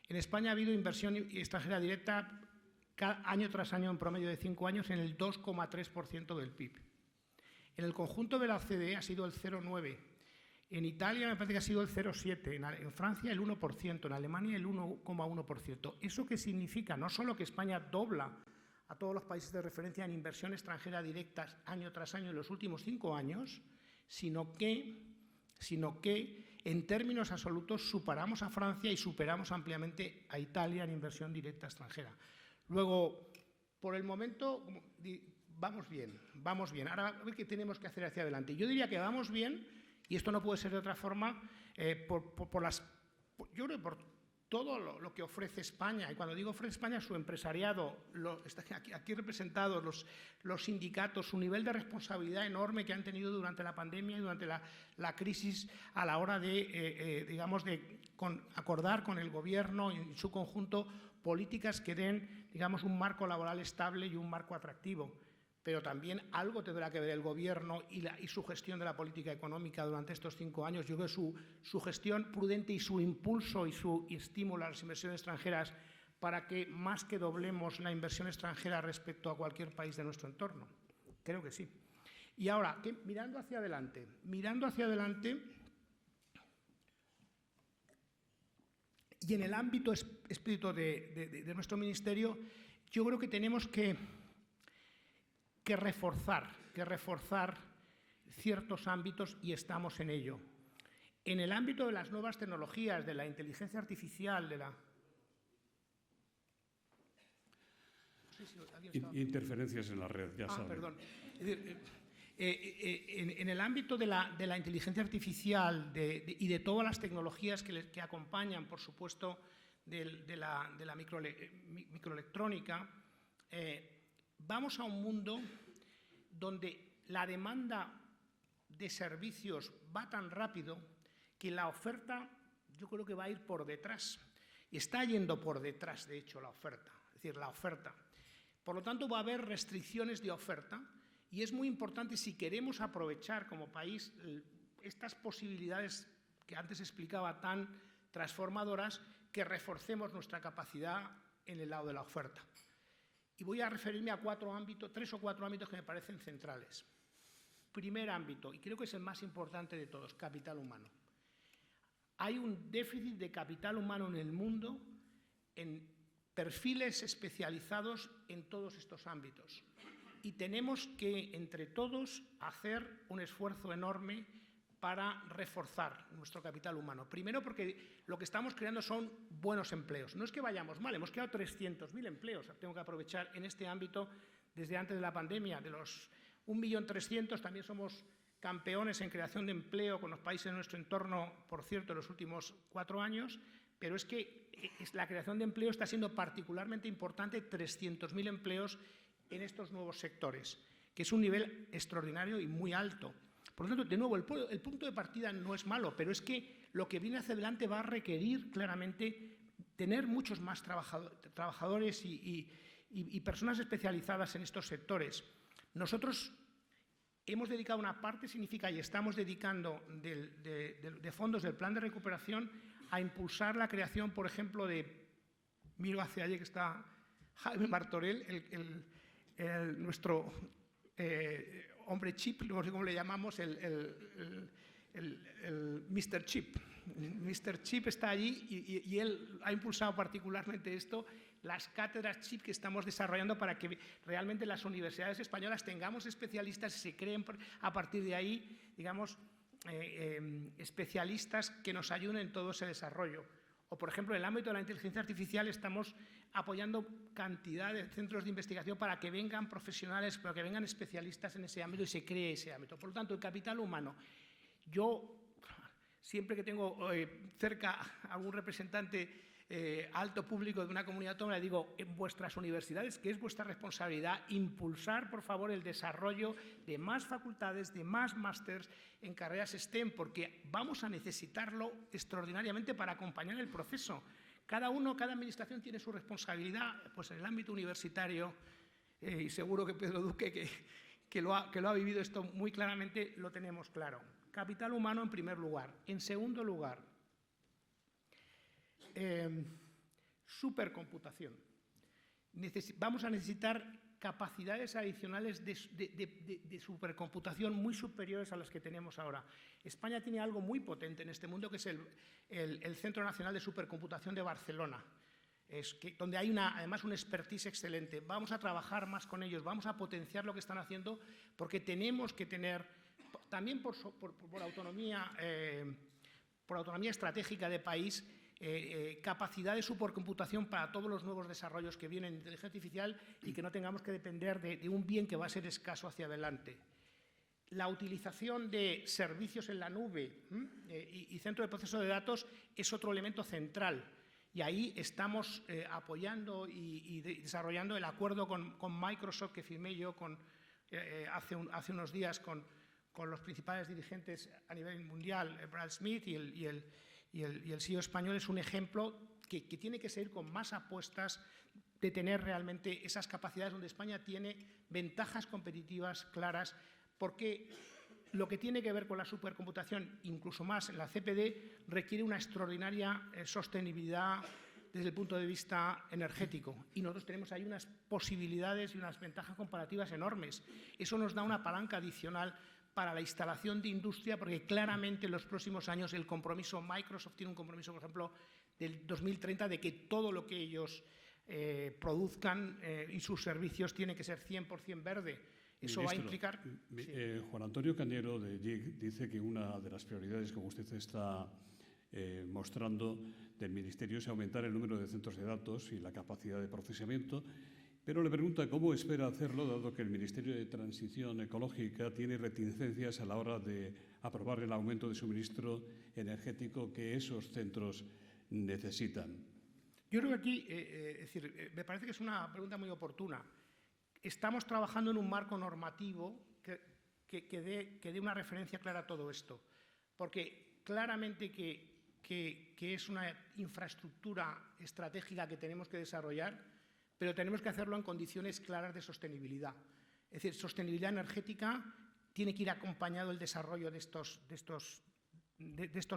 En España ha habido inversión extranjera directa año tras año en promedio de 5 años en el 2,3% del PIB. En el conjunto de la OCDE ha sido el 0,9%. En Italia me parece que ha sido el 0,7%, en Francia el 1%, en Alemania el 1,1%. ¿Eso qué significa? No solo que España dobla a todos los países de referencia en inversión extranjera directa año tras año en los últimos 5 años, sino que en términos absolutos superamos a Francia y superamos ampliamente a Italia en inversión directa extranjera. Luego, por el momento, vamos bien. Ahora, a ver qué tenemos que hacer hacia adelante. Yo diría que vamos bien, y esto no puede ser de otra forma, yo creo que por todo lo que ofrece España, y cuando digo ofrece España, su empresariado, aquí representados los sindicatos, su nivel de responsabilidad enorme que han tenido durante la pandemia y durante la crisis a la hora de, acordar con el Gobierno en su conjunto políticas que den, digamos, un marco laboral estable y un marco atractivo. Pero también algo tendrá que ver el Gobierno y su gestión de la política económica durante estos 5 años. Yo creo que su gestión prudente y su impulso y su estímulo a las inversiones extranjeras para que más que doblemos la inversión extranjera respecto a cualquier país de nuestro entorno. Creo que sí. Y ahora, mirando hacia adelante, y en el ámbito espíritu de nuestro ministerio, yo creo que tenemos que reforzar ciertos ámbitos y estamos en ello. En el ámbito de las nuevas tecnologías, de la inteligencia artificial, Interferencias en la red, ya saben. Perdón. Es decir, en el ámbito de la inteligencia artificial y de todas las tecnologías que acompañan, por supuesto, de la microelectrónica, vamos a un mundo donde la demanda de servicios va tan rápido que la oferta, yo creo que va a ir por detrás. Y está yendo por detrás, de hecho, la oferta. Es decir, la oferta. Por lo tanto, va a haber restricciones de oferta y es muy importante, si queremos aprovechar como país estas posibilidades que antes explicaba tan transformadoras, que reforcemos nuestra capacidad en el lado de la oferta. Y voy a referirme a 3 o 4 ámbitos que me parecen centrales. Primer ámbito, y creo que es el más importante de todos, capital humano. Hay un déficit de capital humano en el mundo en perfiles especializados en todos estos ámbitos. Y tenemos que, entre todos, hacer un esfuerzo enorme para reforzar nuestro capital humano. Primero, porque lo que estamos creando son buenos empleos. No es que vayamos mal, hemos creado 300.000 empleos. Tengo que aprovechar en este ámbito, desde antes de la pandemia, de los 1.300.000, también somos campeones en creación de empleo con los países de nuestro entorno, por cierto, en los últimos 4 años, pero es que la creación de empleo está siendo particularmente importante, 300.000 empleos en estos nuevos sectores, que es un nivel extraordinario y muy alto. Por lo tanto, de nuevo, el punto de partida no es malo, pero es que lo que viene hacia adelante va a requerir claramente tener muchos más trabajadores y personas especializadas en estos sectores. Nosotros hemos dedicado una parte significativa y estamos dedicando de fondos del plan de recuperación a impulsar la creación, por ejemplo, miro hacia allí que está Jaime Martorell, nuestro hombre chip, no sé cómo le llamamos, el Mr. Chip. Mr. Chip está allí y él ha impulsado particularmente esto, las cátedras chip que estamos desarrollando para que realmente las universidades españolas tengamos especialistas y se creen a partir de ahí, digamos, especialistas que nos ayuden en todo ese desarrollo. O, por ejemplo, en el ámbito de la inteligencia artificial estamos apoyando cantidad de centros de investigación para que vengan profesionales, para que vengan especialistas en ese ámbito y se cree ese ámbito. Por lo tanto, el capital humano. Yo, siempre que tengo cerca a algún representante alto público de una comunidad autónoma, le digo, en vuestras universidades, que es vuestra responsabilidad, impulsar, por favor, el desarrollo de más facultades, de más másters en carreras STEM, porque vamos a necesitarlo extraordinariamente para acompañar el proceso. Cada administración tiene su responsabilidad, pues en el ámbito universitario, y seguro que Pedro Duque, que lo ha vivido esto muy claramente, lo tenemos claro. Capital humano en primer lugar. En segundo lugar, Supercomputación. Vamos a necesitar capacidades adicionales de supercomputación muy superiores a las que tenemos ahora. España tiene algo muy potente en este mundo, que es el Centro Nacional de Supercomputación de Barcelona, donde hay además un expertise excelente. Vamos a trabajar más con ellos, vamos a potenciar lo que están haciendo, porque tenemos que tener, también por autonomía estratégica de país, capacidad de supercomputación para todos los nuevos desarrollos que vienen de inteligencia artificial y que no tengamos que depender de un bien que va a ser escaso hacia adelante. La utilización de servicios en la nube y centro de proceso de datos es otro elemento central. Y ahí estamos apoyando y desarrollando el acuerdo con Microsoft que firmé yo hace unos días con los principales dirigentes a nivel mundial, Brad Smith y el CEO español. Es un ejemplo que tiene que seguir con más apuestas de tener realmente esas capacidades donde España tiene ventajas competitivas claras, porque lo que tiene que ver con la supercomputación, incluso más en la CPD, requiere una extraordinaria sostenibilidad desde el punto de vista energético. Y nosotros tenemos ahí unas posibilidades y unas ventajas comparativas enormes. Eso nos da una palanca adicional para la instalación de industria, porque claramente en los próximos años el compromiso, Microsoft tiene un compromiso, por ejemplo, del 2030, de que todo lo que ellos produzcan y sus servicios tiene que ser 100% verde. Eso va a implicar… Juan Antonio Cañero de JIC dice que una de las prioridades, como usted está mostrando, del Ministerio es aumentar el número de centros de datos y la capacidad de procesamiento, pero le pregunta cómo espera hacerlo, dado que el Ministerio de Transición Ecológica tiene reticencias a la hora de aprobar el aumento de suministro energético que esos centros necesitan. Yo creo que aquí, me parece que es una pregunta muy oportuna. Estamos trabajando en un marco normativo que dé una referencia clara a todo esto, porque claramente que es una infraestructura estratégica que tenemos que desarrollar, pero tenemos que hacerlo en condiciones claras de sostenibilidad. Es decir, sostenibilidad energética tiene que ir acompañado del desarrollo de estos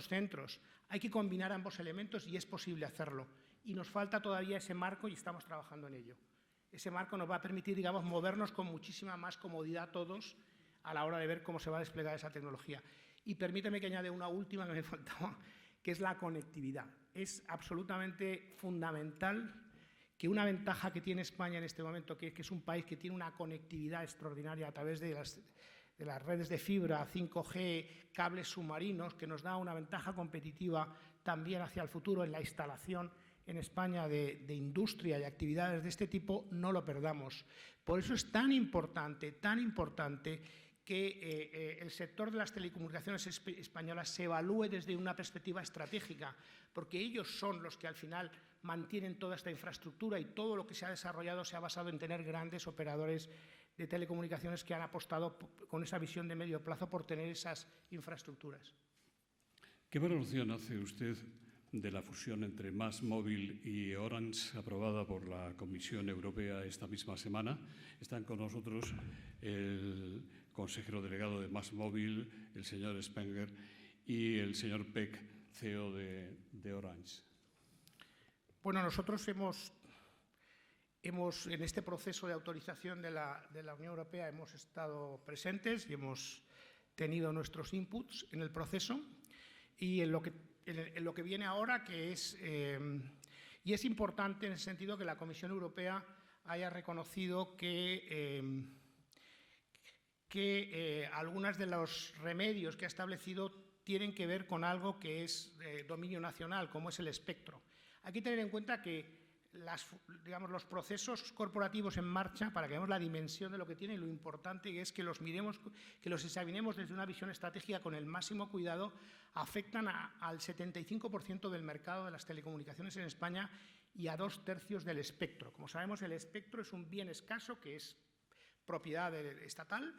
centros. Hay que combinar ambos elementos y es posible hacerlo. Y nos falta todavía ese marco y estamos trabajando en ello. Ese marco nos va a permitir, digamos, movernos con muchísima más comodidad todos a la hora de ver cómo se va a desplegar esa tecnología. Y permíteme que añade una última que me faltaba, que es la conectividad. Es absolutamente fundamental que una ventaja que tiene España en este momento, que es un país que tiene una conectividad extraordinaria a través de las redes de fibra, 5G, cables submarinos, que nos da una ventaja competitiva también hacia el futuro en la instalación en España de industria y actividades de este tipo, no lo perdamos. Por eso es tan importante que el sector de las telecomunicaciones españolas se evalúe desde una perspectiva estratégica, porque ellos son los que al final mantienen toda esta infraestructura y todo lo que se ha desarrollado se ha basado en tener grandes operadores de telecomunicaciones que han apostado con esa visión de medio plazo por tener esas infraestructuras. ¿Qué valoración hace usted de la fusión entre MásMóvil y Orange, aprobada por la Comisión Europea esta misma semana? Están con nosotros el consejero delegado de MásMóvil, el señor Spenger, y el señor Peck, CEO de Orange. Bueno, nosotros hemos en este proceso de autorización de la Unión Europea hemos estado presentes y hemos tenido nuestros inputs en el proceso, y en lo que viene ahora, que es… y es importante en el sentido que la Comisión Europea haya reconocido que algunos de los remedios que ha establecido tienen que ver con algo que es dominio nacional, como es el espectro. Hay que tener en cuenta que los procesos corporativos en marcha, para que veamos la dimensión de lo que tiene y lo importante que es que los miremos, que los examinemos desde una visión estratégica con el máximo cuidado, afectan al 75% del mercado de las telecomunicaciones en España y a 2/3 del espectro. Como sabemos, el espectro es un bien escaso que es propiedad estatal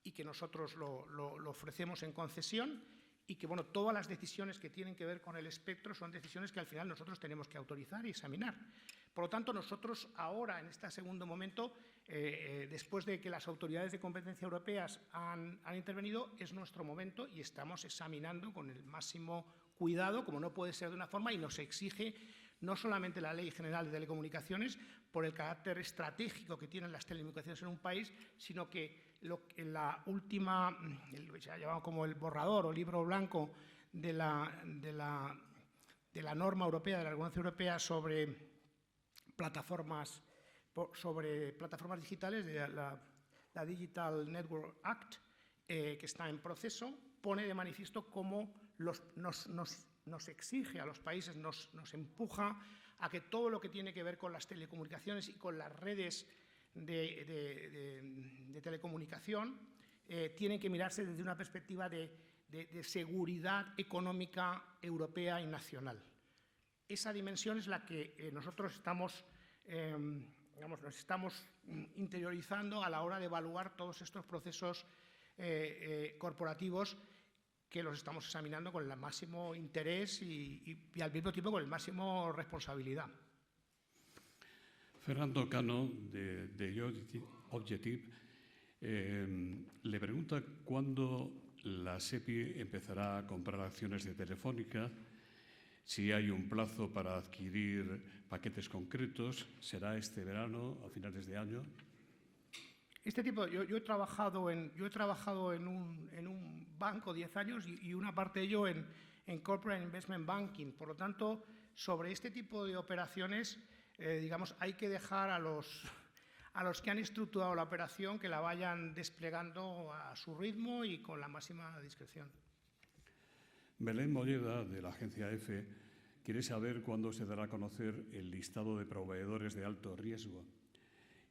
y que nosotros lo ofrecemos en concesión, y que todas las decisiones que tienen que ver con el espectro son decisiones que al final nosotros tenemos que autorizar y examinar. Por lo tanto, nosotros ahora, en este segundo momento, después de que las autoridades de competencia europeas han intervenido, es nuestro momento y estamos examinando con el máximo cuidado, como no puede ser de una forma, y nos exige no solamente la Ley General de Telecomunicaciones, por el carácter estratégico que tienen las telecomunicaciones en un país, sino que en la última, se ha llamado como el borrador o libro blanco de la norma europea, de la regulación europea sobre plataformas digitales, de la Digital Network Act, que está en proceso, pone de manifiesto cómo nos exige a los países, nos empuja a que todo lo que tiene que ver con las telecomunicaciones y con las redes de telecomunicación tienen que mirarse desde una perspectiva de seguridad económica europea y nacional. Esa dimensión es la que nosotros estamos interiorizando a la hora de evaluar todos estos procesos corporativos, que los estamos examinando con el máximo interés y al mismo tiempo con el máximo responsabilidad. Fernando Cano, de Objective, le pregunta cuándo la SEPI empezará a comprar acciones de Telefónica, si hay un plazo para adquirir paquetes concretos, ¿será este verano, a finales de año? Yo he trabajado en un banco 10 años y una parte de ello en Corporate Investment Banking. Por lo tanto, sobre este tipo de operaciones, hay que dejar a los que han estructurado la operación que la vayan desplegando a su ritmo y con la máxima discreción. Belén Molleda, de la agencia EFE, quiere saber cuándo se dará a conocer el listado de proveedores de alto riesgo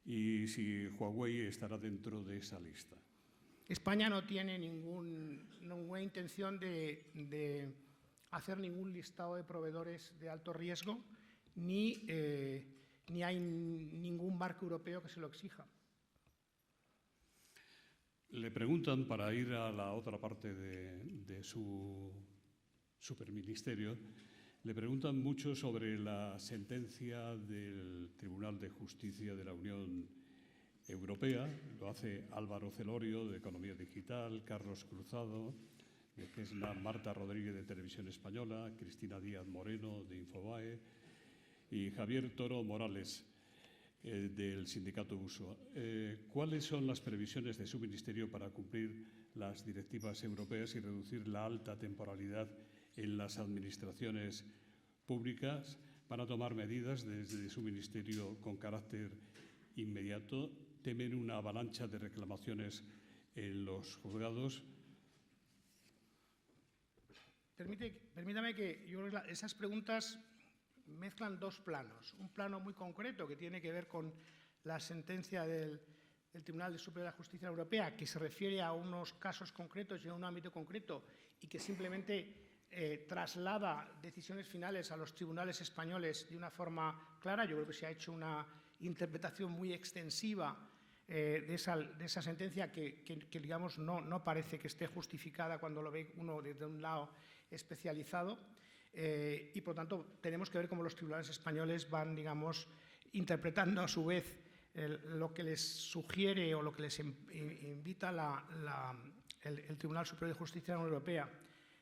y si Huawei estará dentro de esa lista. España no tiene ninguna intención de hacer ningún listado de proveedores de alto riesgo, ni hay ningún marco europeo que se lo exija. Le preguntan, para ir a la otra parte de su superministerio, le preguntan mucho sobre la sentencia del Tribunal de Justicia de la Unión Europea. Lo hace Álvaro Celorio, de Economía Digital, Carlos Cruzado, de GESNA, Marta Rodríguez, de Televisión Española, Cristina Díaz Moreno, de Infobae, y Javier Toro Morales, del sindicato Uso. ¿Cuáles son las previsiones de su ministerio para cumplir las directivas europeas y reducir la alta temporalidad en las administraciones públicas? ¿Van a tomar medidas desde su ministerio con carácter inmediato? ¿Temen una avalancha de reclamaciones en los juzgados? Permítame que esas preguntas mezclan dos planos. Un plano muy concreto que tiene que ver con la sentencia del Tribunal Superior de la Justicia Europea, que se refiere a unos casos concretos y a un ámbito concreto y que simplemente traslada decisiones finales a los tribunales españoles de una forma clara. Yo creo que se ha hecho una interpretación muy extensiva de esa sentencia que digamos, no parece que esté justificada cuando lo ve uno desde un lado especializado. Y, por lo tanto, tenemos que ver cómo los tribunales españoles van, digamos, interpretando a su vez lo que les sugiere o lo que les invita el Tribunal Superior de Justicia de la Unión Europea.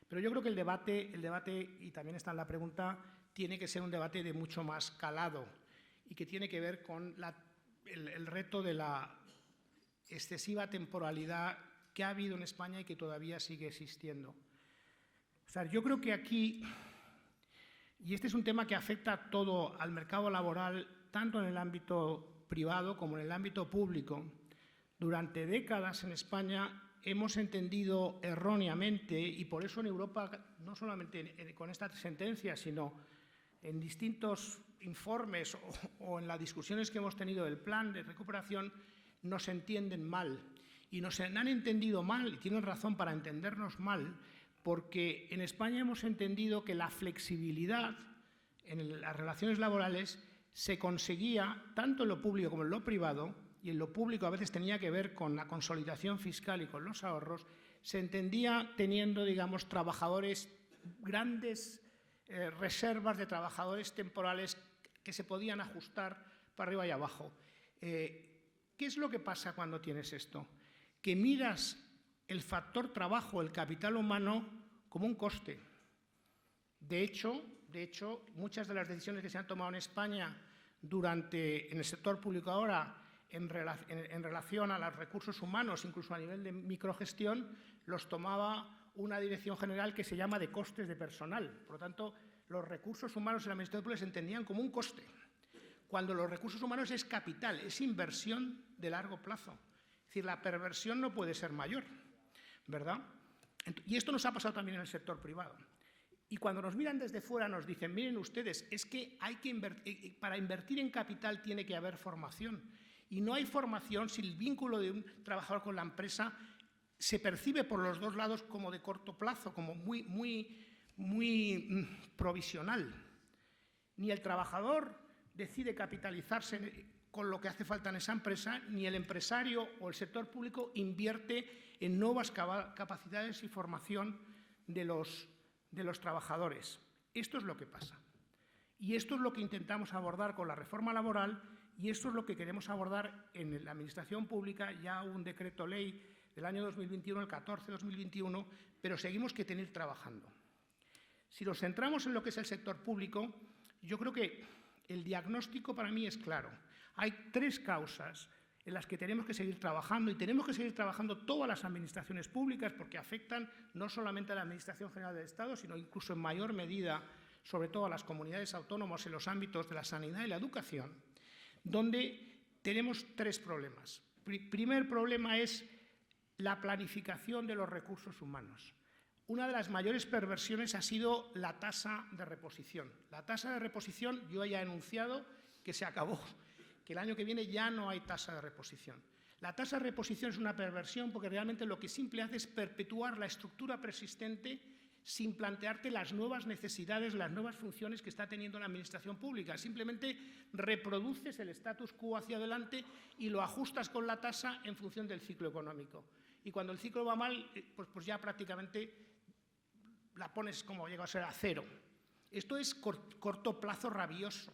Pero yo creo que el debate, y también está en la pregunta, tiene que ser un debate de mucho más calado y que tiene que ver con el reto de la excesiva temporalidad que ha habido en España y que todavía sigue existiendo. O sea, yo creo que aquí, y este es un tema que afecta todo al mercado laboral, tanto en el ámbito privado como en el ámbito público, durante décadas en España hemos entendido erróneamente, y por eso en Europa, no solamente con esta sentencia, sino en distintos informes o en las discusiones que hemos tenido del plan de recuperación, nos entienden mal. Y nos han entendido mal, y tienen razón para entendernos mal, porque en España hemos entendido que la flexibilidad en las relaciones laborales se conseguía tanto en lo público como en lo privado, y en lo público a veces tenía que ver con la consolidación fiscal y con los ahorros, se entendía teniendo, digamos, trabajadores, grandes reservas de trabajadores temporales que se podían ajustar para arriba y abajo. ¿Qué es lo que pasa cuando tienes esto? Que miras el factor trabajo, el capital humano, como un coste. De hecho, De hecho, muchas de las decisiones que se han tomado en España en el sector público ahora en relación a los recursos humanos, incluso a nivel de microgestión, los tomaba una dirección general que se llama de costes de personal. Por lo tanto, los recursos humanos en la administración pública se entendían como un coste, cuando los recursos humanos es capital, es inversión de largo plazo. Es decir, la perversión no puede ser mayor, ¿verdad? Y esto nos ha pasado también en el sector privado. Y cuando nos miran desde fuera nos dicen, miren ustedes, es que para invertir en capital tiene que haber formación. Y no hay formación si el vínculo de un trabajador con la empresa se percibe por los dos lados como de corto plazo, como muy provisional. Ni el trabajador decide capitalizarse con lo que hace falta en esa empresa, ni el empresario o el sector público invierte en nuevas capacidades y formación de los trabajadores. Esto es lo que pasa. Y esto es lo que intentamos abordar con la reforma laboral y esto es lo que queremos abordar en la Administración Pública. Ya hubo un decreto ley del año 2021, el 14-2021, pero seguimos que tener trabajando. Si nos centramos en lo que es el sector público, yo creo que el diagnóstico para mí es claro. Hay 3 causas en las que tenemos que seguir trabajando y tenemos que seguir trabajando todas las administraciones públicas porque afectan no solamente a la Administración General del Estado, sino incluso en mayor medida, sobre todo a las comunidades autónomas en los ámbitos de la sanidad y la educación, donde tenemos 3 problemas. Primer problema es la planificación de los recursos humanos. Una de las mayores perversiones ha sido la tasa de reposición. La tasa de reposición, yo ya he anunciado que se acabó, que el año que viene ya no hay tasa de reposición. La tasa de reposición es una perversión porque realmente lo que simple hace es perpetuar la estructura persistente sin plantearte las nuevas necesidades, las nuevas funciones que está teniendo la administración pública. Simplemente reproduces el status quo hacia adelante y lo ajustas con la tasa en función del ciclo económico. Y cuando el ciclo va mal, pues ya prácticamente la pones como llega a ser a cero. Esto es corto plazo rabioso.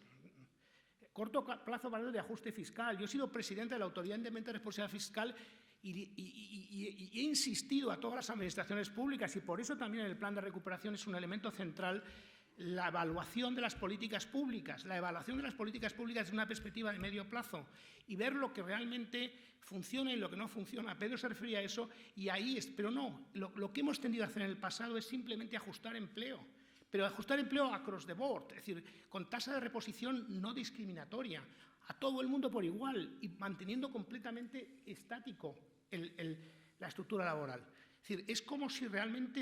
Corto plazo de ajuste fiscal. Yo he sido presidente de la Autoridad Independiente de Responsabilidad Fiscal y he insistido a todas las administraciones públicas y por eso también el plan de recuperación es un elemento central, la evaluación de las políticas públicas, la evaluación de las políticas públicas desde una perspectiva de medio plazo y ver lo que realmente funciona y lo que no funciona. Pedro se refería a eso y ahí es, pero no, lo que hemos tendido a hacer en el pasado es simplemente ajustar empleo. Pero ajustar empleo across the board, es decir, con tasa de reposición no discriminatoria, a todo el mundo por igual y manteniendo completamente estático la estructura laboral. Es decir, es como si realmente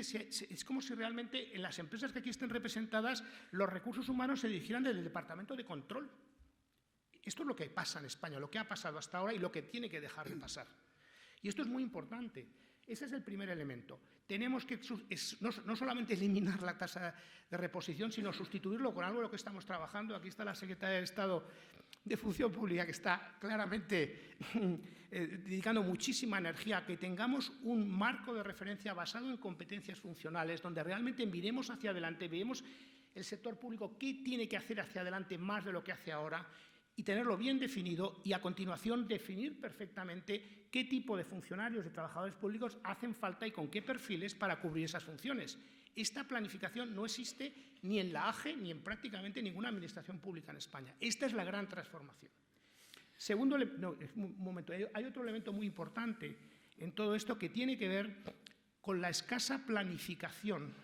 en las empresas que aquí estén representadas los recursos humanos se dirigieran desde el Departamento de Control. Esto es lo que pasa en España, lo que ha pasado hasta ahora y lo que tiene que dejar de pasar. Y esto es muy importante. Ese es el primer elemento. Tenemos que no solamente eliminar la tasa de reposición, sino sustituirlo con algo en lo que estamos trabajando. Aquí está la secretaria de Estado de Función Pública, que está claramente dedicando muchísima energía a que tengamos un marco de referencia basado en competencias funcionales, donde realmente miremos hacia adelante, veamos el sector público qué tiene que hacer hacia adelante más de lo que hace ahora y tenerlo bien definido y a continuación definir perfectamente qué tipo de funcionarios y trabajadores públicos hacen falta y con qué perfiles para cubrir esas funciones. Esta planificación no existe ni en la AGE ni en prácticamente ninguna administración pública en España. Esta es la gran transformación. Segundo, un momento, hay otro elemento muy importante en todo esto que tiene que ver con la escasa planificación,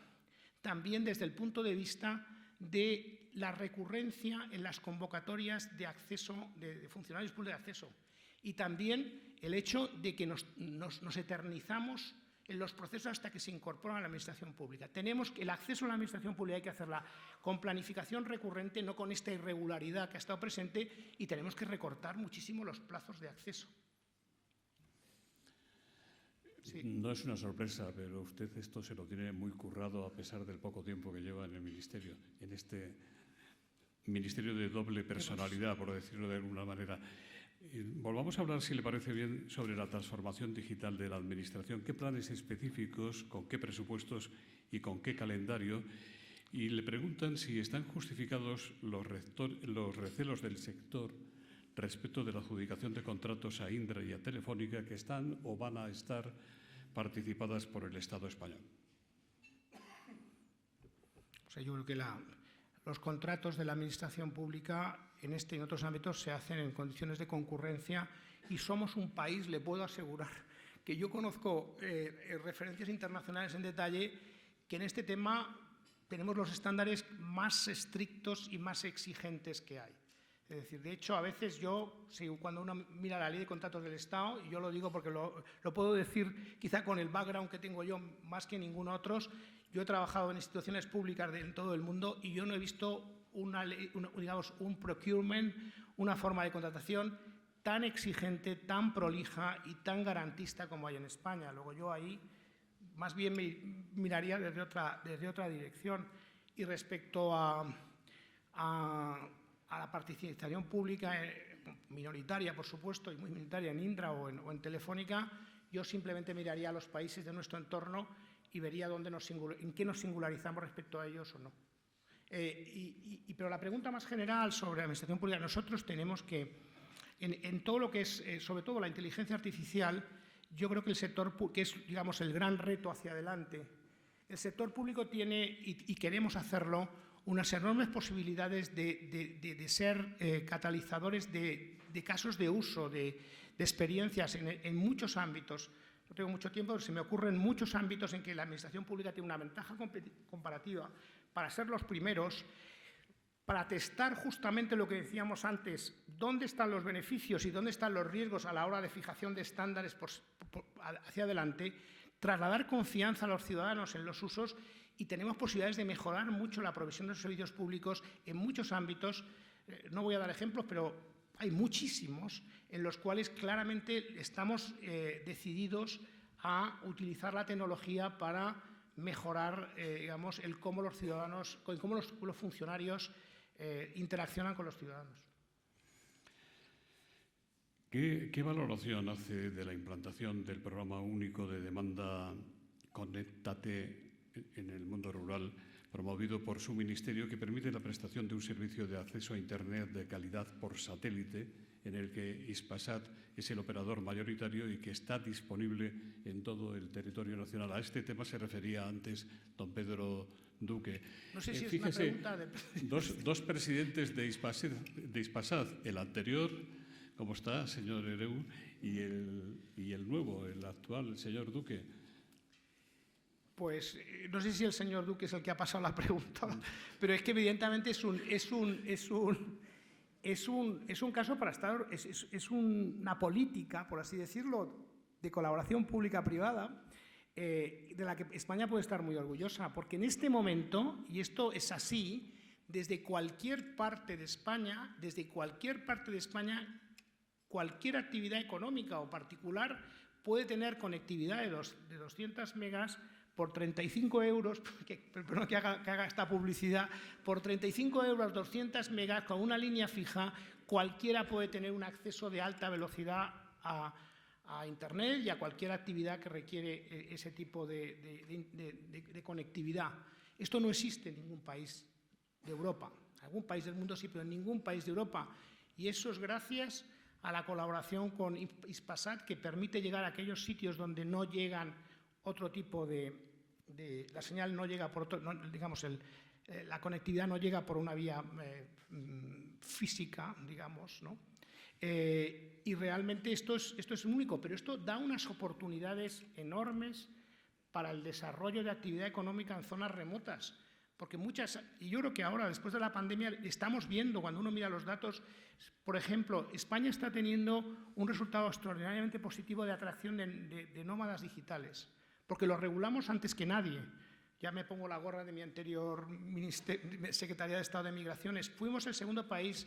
también desde el punto de vista de la recurrencia en las convocatorias de acceso, de funcionarios públicos de acceso, y también el hecho de que nos eternizamos en los procesos hasta que se incorporan a la administración pública. Tenemos que el acceso a la administración pública hay que hacerla con planificación recurrente, no con esta irregularidad que ha estado presente, y tenemos que recortar muchísimo los plazos de acceso. Sí. No es una sorpresa, pero usted esto se lo tiene muy currado a pesar del poco tiempo que lleva en el Ministerio, en este Ministerio de doble personalidad, por decirlo de alguna manera. Volvamos a hablar, si le parece bien, sobre la transformación digital de la Administración. ¿Qué planes específicos, con qué presupuestos y con qué calendario? Y le preguntan si están justificados los recelos del sector respecto de la adjudicación de contratos a Indra y a Telefónica que están o van a estar participadas por el Estado español. O sea, yo creo que los contratos de la administración pública en este y en otros ámbitos se hacen en condiciones de concurrencia y somos un país, le puedo asegurar, que yo conozco referencias internacionales en detalle, que en este tema tenemos los estándares más estrictos y más exigentes que hay. Es decir, de hecho, a veces cuando uno mira la Ley de Contratos del Estado, y yo lo digo porque lo puedo decir quizá con el background que tengo yo más que ningún otro, yo he trabajado en instituciones públicas en todo el mundo y yo no he visto un procurement, una forma de contratación tan exigente, tan prolija y tan garantista como hay en España. Luego yo ahí más bien me miraría desde otra dirección. Y respecto a la participación pública minoritaria, por supuesto, y muy minoritaria en Indra o en Telefónica, yo simplemente miraría a los países de nuestro entorno y vería en qué nos singularizamos respecto a ellos o no. Pero la pregunta más general sobre la administración pública, nosotros tenemos que, en todo lo que es, sobre todo la inteligencia artificial, yo creo que el sector, que es, digamos, el gran reto hacia adelante, el sector público tiene, y queremos hacerlo, unas enormes posibilidades de ser catalizadores de casos de uso, de experiencias en muchos ámbitos. No tengo mucho tiempo, pero se me ocurren muchos ámbitos en que la administración pública tiene una ventaja comparativa para ser los primeros, para testar justamente lo que decíamos antes, dónde están los beneficios y dónde están los riesgos a la hora de fijación de estándares hacia adelante, trasladar confianza a los ciudadanos en los usos, y tenemos posibilidades de mejorar mucho la provisión de los servicios públicos en muchos ámbitos. No voy a dar ejemplos, pero hay muchísimos en los cuales claramente estamos decididos a utilizar la tecnología para mejorar, digamos, cómo los ciudadanos, cómo los funcionarios interaccionan con los ciudadanos. ¿Qué valoración hace de la implantación del programa único de demanda Conéctate en el mundo rural, promovido por su ministerio, que permite la prestación de un servicio de acceso a Internet de calidad por satélite, en el que Hispasat es el operador mayoritario y que está disponible en todo el territorio nacional? A este tema se refería antes don Pedro Duque. No sé si es fíjese, una pregunta dos presidentes de Hispasat, el anterior, como está, señor Hereu, y el nuevo, el actual, el señor Duque. Pues no sé si el señor Duque es el que ha pasado la pregunta, pero es que evidentemente es un caso para estar, es una política, por así decirlo, de colaboración pública-privada, de la que España puede estar muy orgullosa, porque en este momento, y esto es así, desde cualquier parte de España, cualquier actividad económica o particular puede tener conectividad de 200 megas por 35 euros, perdón que haga esta publicidad, por 35 euros 200 megas con una línea fija, cualquiera puede tener un acceso de alta velocidad a Internet y a cualquier actividad que requiere ese tipo de conectividad. Esto no existe en ningún país de Europa. En algún país del mundo sí, pero en ningún país de Europa. Y eso es gracias a la colaboración con Hispasat, que permite llegar a aquellos sitios donde no llegan otro tipo la señal no llega por otro, digamos, la conectividad no llega por una vía física, digamos, ¿no? Y realmente esto es único, pero esto da unas oportunidades enormes para el desarrollo de actividad económica en zonas remotas, porque y yo creo que ahora, después de la pandemia, estamos viendo, cuando uno mira los datos, por ejemplo, España está teniendo un resultado extraordinariamente positivo de atracción de nómadas digitales, porque lo regulamos antes que nadie. Ya me pongo la gorra de mi anterior Secretaría de Estado de Migraciones. Fuimos el segundo país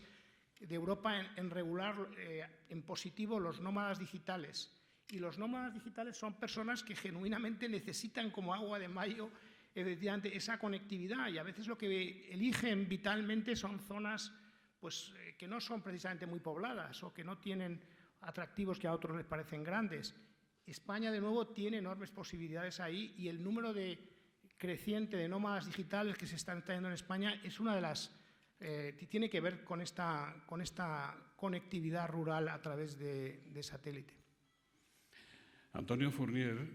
de Europa en regular en positivo los nómadas digitales. Y los nómadas digitales son personas que genuinamente necesitan como agua de mayo esa conectividad, y a veces lo que eligen vitalmente son zonas pues, que no son precisamente muy pobladas o que no tienen atractivos que a otros les parecen grandes. España, de nuevo, tiene enormes posibilidades ahí, y el número creciente de nómadas digitales que se están trayendo en España es una de las tiene que ver con esta conectividad rural a través de satélite. Antonio Fournier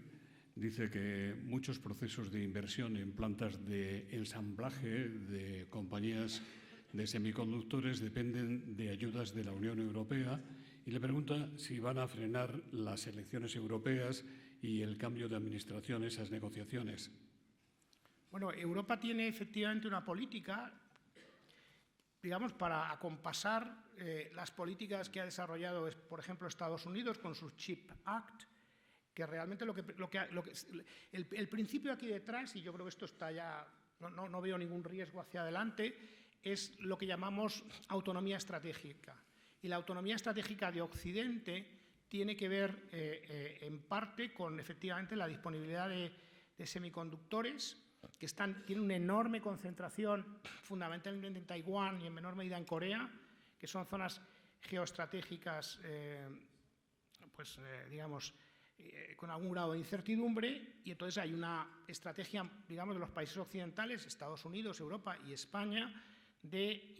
dice que muchos procesos de inversión en plantas de ensamblaje de compañías de semiconductores dependen de ayudas de la Unión Europea y le pregunta si van a frenar las elecciones europeas y el cambio de administración esas negociaciones. Bueno, Europa tiene efectivamente una política, digamos, para acompasar las políticas que ha desarrollado, por ejemplo, Estados Unidos con su CHIP Act, que realmente el principio aquí detrás, y yo creo que esto está ya, no veo ningún riesgo hacia adelante, es lo que llamamos autonomía estratégica. Y la autonomía estratégica de Occidente tiene que ver en parte con efectivamente la disponibilidad de semiconductores que tienen una enorme concentración fundamentalmente en Taiwán y en menor medida en Corea, que son zonas geoestratégicas, digamos, con algún grado de incertidumbre, y entonces hay una estrategia, digamos, de los países occidentales, Estados Unidos, Europa y España, de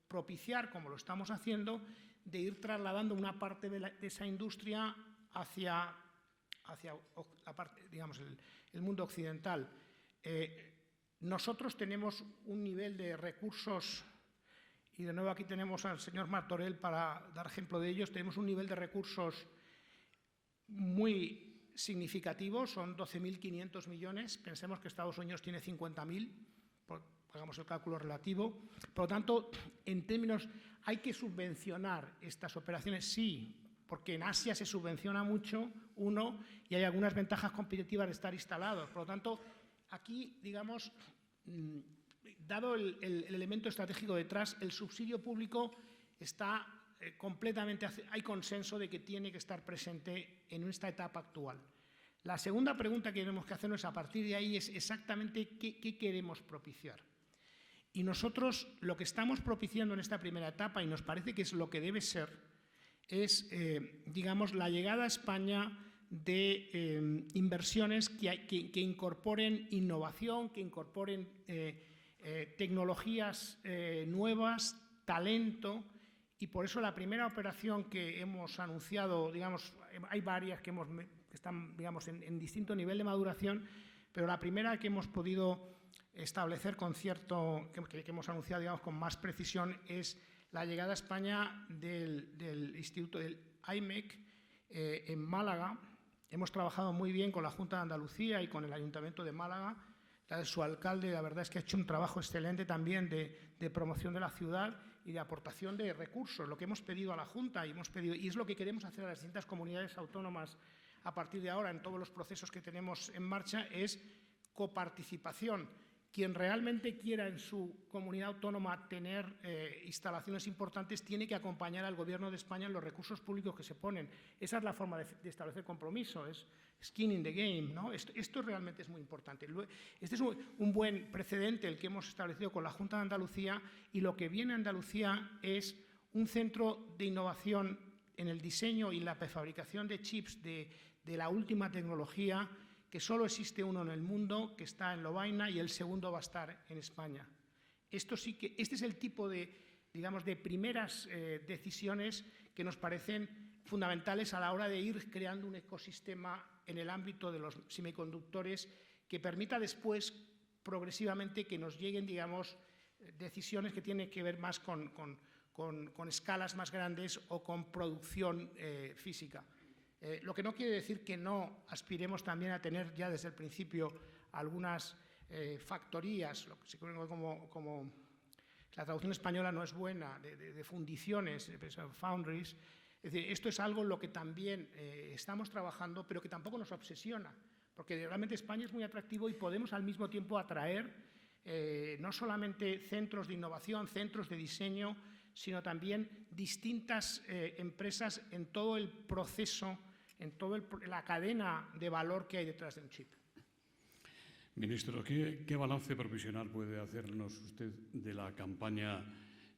propiciar, como lo estamos haciendo, de ir trasladando una parte de esa industria hacia la parte, digamos, el mundo occidental. Nosotros tenemos un nivel de recursos, y de nuevo aquí tenemos al señor Martorell para dar ejemplo de ellos, tenemos un nivel de recursos muy significativo, son 12.500 millones, pensemos que Estados Unidos tiene 50.000, hagamos el cálculo relativo. Por lo tanto, en términos, ¿hay que subvencionar estas operaciones? Sí, porque en Asia se subvenciona mucho, y hay algunas ventajas competitivas de estar instalados. Por lo tanto, aquí, digamos, dado el elemento estratégico detrás, el subsidio público está completamente, hay consenso de que tiene que estar presente en esta etapa actual. La segunda pregunta que tenemos que hacernos a partir de ahí es exactamente qué queremos propiciar. Y nosotros lo que estamos propiciando en esta primera etapa, y nos parece que es lo que debe ser, es, digamos, la llegada a España de inversiones que incorporen innovación, que incorporen tecnologías nuevas, talento, y por eso la primera operación que hemos anunciado, digamos, hay varias que están, digamos, en distinto nivel de maduración, pero la primera que hemos podido establecer con que hemos anunciado, digamos, con más precisión, es la llegada a España del Instituto del IMEC en Málaga. Hemos trabajado muy bien con la Junta de Andalucía y con el Ayuntamiento de Málaga. Su alcalde, la verdad es que ha hecho un trabajo excelente también de promoción de la ciudad y de aportación de recursos, lo que hemos pedido a la Junta y es lo que queremos hacer a las distintas comunidades autónomas a partir de ahora en todos los procesos que tenemos en marcha, es coparticipación. Quien realmente quiera en su comunidad autónoma tener instalaciones importantes tiene que acompañar al Gobierno de España en los recursos públicos que se ponen. Esa es la forma de establecer compromiso, es skin in the game, ¿no? Esto realmente es muy importante. Este es un buen precedente el que hemos establecido con la Junta de Andalucía, y lo que viene a Andalucía es un centro de innovación en el diseño y la prefabricación de chips de la última tecnología, que solo existe uno en el mundo, que está en Lovaina, y el segundo va a estar en España. Este es el tipo de, digamos, de primeras decisiones que nos parecen fundamentales a la hora de ir creando un ecosistema en el ámbito de los semiconductores que permita después, progresivamente, que nos lleguen, digamos, decisiones que tienen que ver más con escalas más grandes o con producción física. Lo que no quiere decir que no aspiremos también a tener ya desde el principio algunas factorías, lo que se conoce como la traducción española no es buena, de fundiciones, foundries. Es decir, esto es algo en lo que también estamos trabajando, pero que tampoco nos obsesiona, porque realmente España es muy atractivo y podemos al mismo tiempo atraer no solamente centros de innovación, centros de diseño, sino también distintas empresas en todo el proceso, en toda la cadena de valor que hay detrás de un chip. Ministro, ¿qué balance provisional puede hacernos usted de la campaña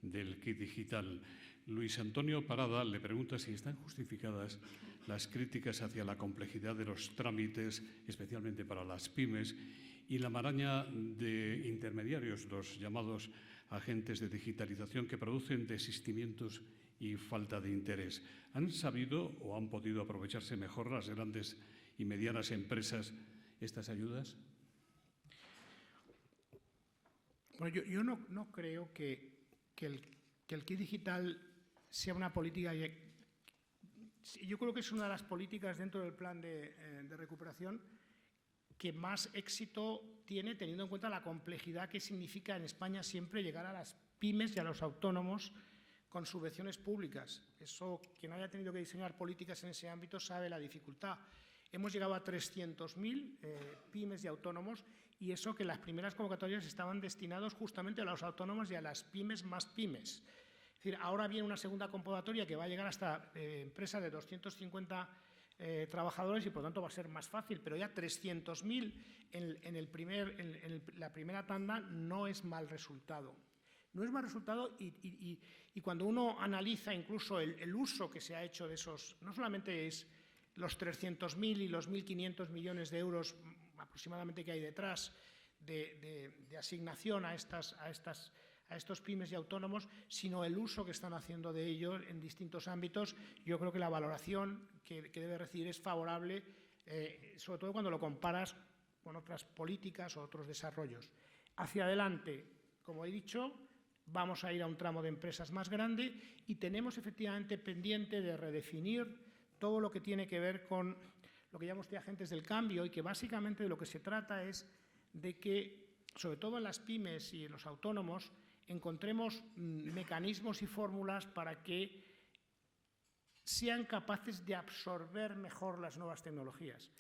del kit digital? Luis Antonio Parada le pregunta si están justificadas las críticas hacia la complejidad de los trámites, especialmente para las pymes, y la maraña de intermediarios, los llamados agentes de digitalización, que producen desistimientos y falta de interés. ¿Han sabido o han podido aprovecharse mejor las grandes y medianas empresas estas ayudas? Bueno, yo no creo que el kit digital sea una política. Yo creo que es una de las políticas dentro del plan de recuperación que más éxito tiene, teniendo en cuenta la complejidad que significa en España siempre llegar a las pymes y a los autónomos con subvenciones públicas. Eso, quien haya tenido que diseñar políticas en ese ámbito sabe la dificultad. Hemos llegado a 300.000 pymes y autónomos, y eso que las primeras convocatorias estaban destinados justamente a los autónomos y a las pymes más pymes. Es decir, ahora viene una segunda convocatoria que va a llegar hasta empresas de 250 trabajadores y por tanto va a ser más fácil, pero ya 300.000 en la primera tanda no es mal resultado. No es mal resultado y cuando uno analiza incluso el uso que se ha hecho de esos, no solamente es los 300.000 y los 1.500 millones de euros aproximadamente que hay detrás de asignación a estos pymes y autónomos, sino el uso que están haciendo de ello en distintos ámbitos. Yo creo que la valoración que debe recibir es favorable, sobre todo cuando lo comparas con otras políticas o otros desarrollos. Hacia adelante, como he dicho, vamos a ir a un tramo de empresas más grande y tenemos efectivamente pendiente de redefinir todo lo que tiene que ver con lo que llamamos de agentes del cambio, y que básicamente de lo que se trata es de que, sobre todo en las pymes y en los autónomos, encontremos mecanismos y fórmulas para que sean capaces de absorber mejor las nuevas tecnologías.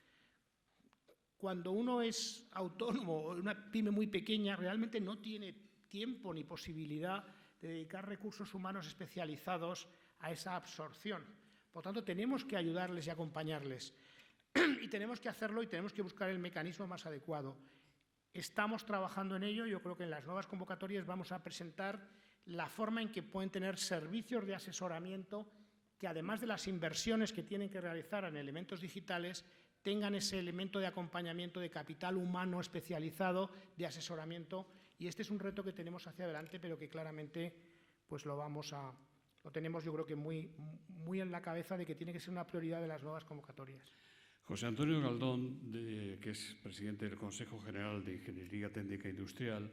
Cuando uno es autónomo o una pyme muy pequeña, realmente no tiene tiempo ni posibilidad de dedicar recursos humanos especializados a esa absorción. Por tanto, tenemos que ayudarles y acompañarles. Y tenemos que hacerlo y tenemos que buscar el mecanismo más adecuado. Estamos trabajando en ello. Yo creo que en las nuevas convocatorias vamos a presentar la forma en que pueden tener servicios de asesoramiento que, además de las inversiones que tienen que realizar en elementos digitales, tengan ese elemento de acompañamiento de capital humano especializado, de asesoramiento. Y este es un reto que tenemos hacia adelante, pero que claramente pues lo tenemos, yo creo que muy en la cabeza, de que tiene que ser una prioridad de las nuevas convocatorias. José Antonio Galdón, que es presidente del Consejo General de Ingeniería Técnica e Industrial,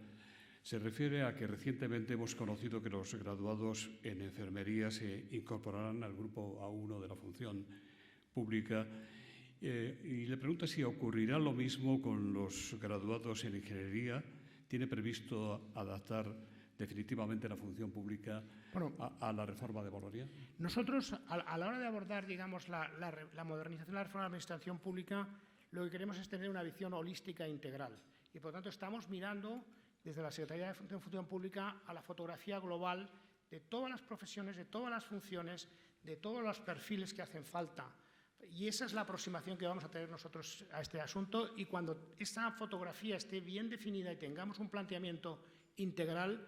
se refiere a que recientemente hemos conocido que los graduados en enfermería se incorporarán al grupo A1 de la función pública y le pregunta si ocurrirá lo mismo con los graduados en ingeniería. ¿Tiene previsto adaptar definitivamente la función pública a la reforma de Bolonia? Nosotros, a la hora de abordar, digamos, la modernización de la reforma de la administración pública, lo que queremos es tener una visión holística e integral. Y, por tanto, estamos mirando desde la Secretaría de Función Pública a la fotografía global de todas las profesiones, de todas las funciones, de todos los perfiles que hacen falta. Y esa es la aproximación que vamos a tener nosotros a este asunto. Y cuando esa fotografía esté bien definida y tengamos un planteamiento integral,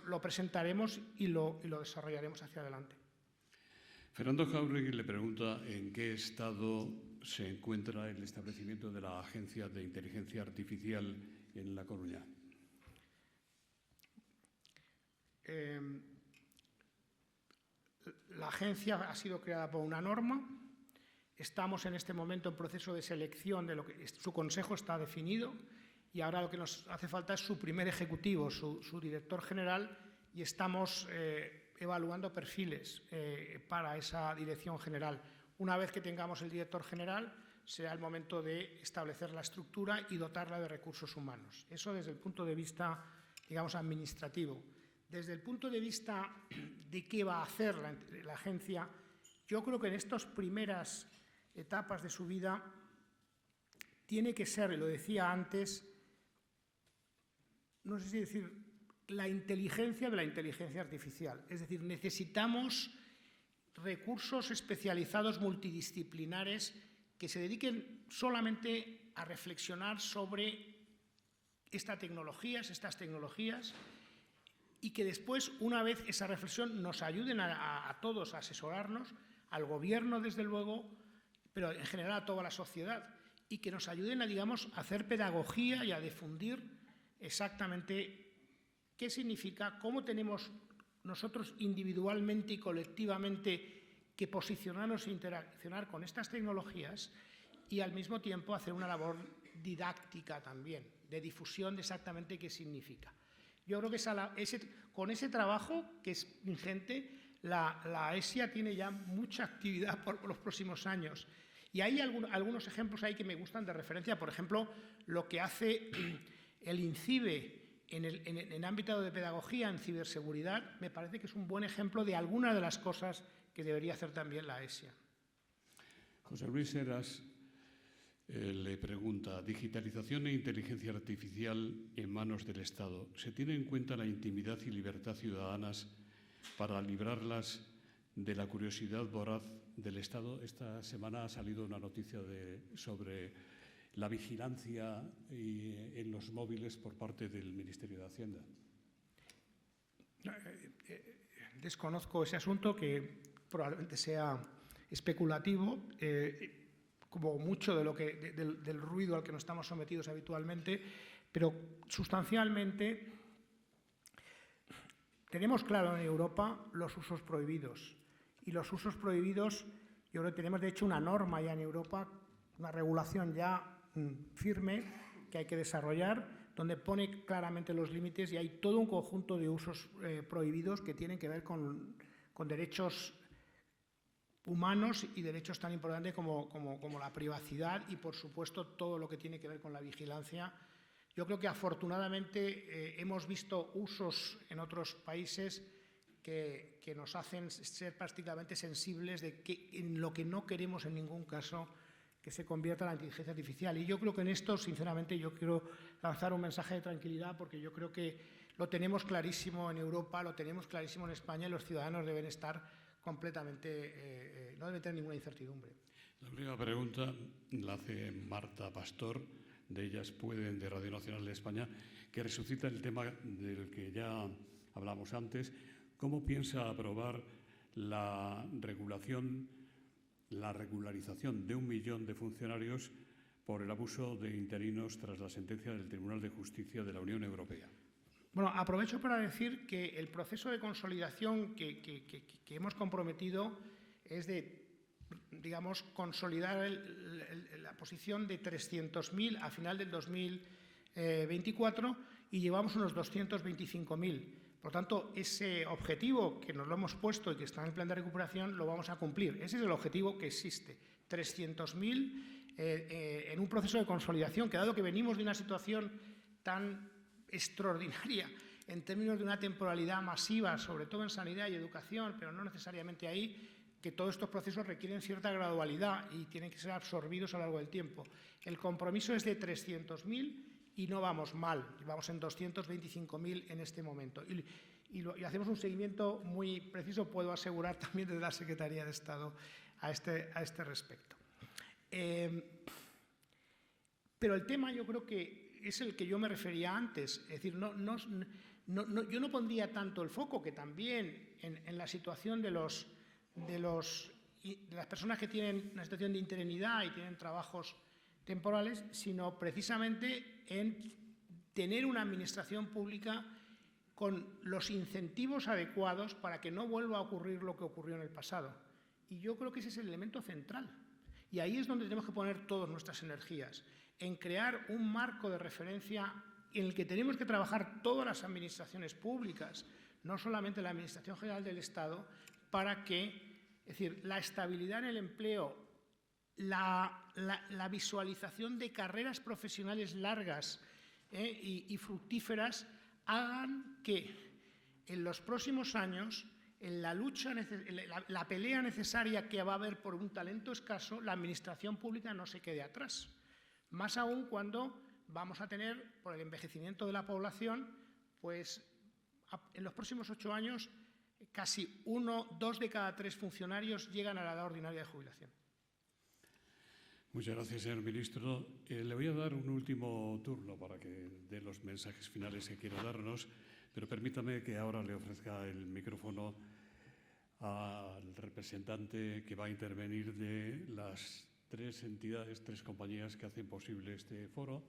lo presentaremos y lo desarrollaremos hacia adelante. Fernando Jáuregui le pregunta en qué estado se encuentra el establecimiento de la Agencia de Inteligencia Artificial en La Coruña. La agencia ha sido creada por una norma. Estamos en este momento en proceso de selección de lo que su consejo está definido. Y ahora lo que nos hace falta es su primer ejecutivo, su director general, y estamos evaluando perfiles para esa dirección general. Una vez que tengamos el director general, será el momento de establecer la estructura y dotarla de recursos humanos. Eso desde el punto de vista, digamos, administrativo. Desde el punto de vista de qué va a hacer la agencia, yo creo que en estas primeras etapas de su vida tiene que ser, lo decía antes, no sé si decir, la inteligencia de la inteligencia artificial. Es decir, necesitamos recursos especializados multidisciplinares que se dediquen solamente a reflexionar sobre estas tecnologías, y que después, una vez esa reflexión, nos ayuden a todos a asesorarnos, al gobierno desde luego, pero en general a toda la sociedad, y que nos ayuden a, digamos, a hacer pedagogía y a difundir exactamente qué significa, cómo tenemos nosotros individualmente y colectivamente que posicionarnos e interaccionar con estas tecnologías y al mismo tiempo hacer una labor didáctica también, de difusión de exactamente qué significa. Yo creo que con ese trabajo, que es ingente, la ESIA tiene ya mucha actividad por los próximos años. Y hay algunos ejemplos ahí que me gustan de referencia. Por ejemplo, lo que hace el INCIBE en ámbito de pedagogía, en ciberseguridad, me parece que es un buen ejemplo de algunas de las cosas que debería hacer también la ESIA. José Luis Heras le pregunta: digitalización e inteligencia artificial en manos del Estado. ¿Se tiene en cuenta la intimidad y libertad ciudadanas para librarlas de la curiosidad voraz del Estado? Esta semana ha salido una noticia sobre la vigilancia en los móviles por parte del Ministerio de Hacienda. Desconozco ese asunto, que probablemente sea especulativo, como mucho del ruido al que nos estamos sometidos habitualmente, pero sustancialmente tenemos claro en Europa los usos prohibidos. Y los usos prohibidos, yo creo que tenemos de hecho una norma ya en Europa, una regulación ya firme que hay que desarrollar, donde pone claramente los límites, y hay todo un conjunto de usos prohibidos que tienen que ver con derechos humanos y derechos tan importantes como la privacidad y, por supuesto, todo lo que tiene que ver con la vigilancia. Yo creo que afortunadamente hemos visto usos en otros países que nos hacen ser prácticamente sensibles de que en lo que no queremos en ningún caso que se convierta en la inteligencia artificial. Y yo creo que en esto, sinceramente, yo quiero lanzar un mensaje de tranquilidad, porque yo creo que lo tenemos clarísimo en Europa, lo tenemos clarísimo en España, y los ciudadanos deben estar completamente, no deben tener ninguna incertidumbre. La última pregunta la hace Marta Pastor, de Ellas Pueden, de Radio Nacional de España, que resucita el tema del que ya hablamos antes. ¿Cómo piensa aprobar la regularización de 1 millón de funcionarios por el abuso de interinos tras la sentencia del Tribunal de Justicia de la Unión Europea? Bueno, aprovecho para decir que el proceso de consolidación que hemos comprometido es de, digamos, consolidar la posición de 300.000 a final del 2024, y llevamos unos 225.000. Por tanto, ese objetivo que nos lo hemos puesto y que está en el plan de recuperación lo vamos a cumplir. Ese es el objetivo que existe. 300.000 en un proceso de consolidación, que dado que venimos de una situación tan extraordinaria en términos de una temporalidad masiva, sobre todo en sanidad y educación, pero no necesariamente ahí, que todos estos procesos requieren cierta gradualidad y tienen que ser absorbidos a lo largo del tiempo. El compromiso es de 300.000 y no vamos mal, vamos en 225.000 en este momento. Y hacemos un seguimiento muy preciso, puedo asegurar, también desde la Secretaría de Estado a este respecto. Pero el tema, yo creo que es el que yo me refería antes, es decir, yo no pondría tanto el foco, que también en la situación de las personas que tienen una situación de interinidad y tienen trabajos temporales, sino precisamente en tener una administración pública con los incentivos adecuados para que no vuelva a ocurrir lo que ocurrió en el pasado. Y yo creo que ese es el elemento central. Y ahí es donde tenemos que poner todas nuestras energías, en crear un marco de referencia en el que tenemos que trabajar todas las administraciones públicas, no solamente la Administración General del Estado, para que, es decir, la estabilidad en el empleo, la visualización de carreras profesionales largas y fructíferas hagan que en los próximos años, en la lucha, la pelea necesaria que va a haber por un talento escaso, la administración pública no se quede atrás. Más aún cuando vamos a tener, por el envejecimiento de la población, pues en los próximos 8 años casi 2 de cada 3 funcionarios llegan a la edad ordinaria de jubilación. Muchas gracias, señor ministro. Le voy a dar un último turno para que dé los mensajes finales que quiera darnos, pero permítame que ahora le ofrezca el micrófono al representante que va a intervenir de las 3 entidades, 3 compañías que hacen posible este foro: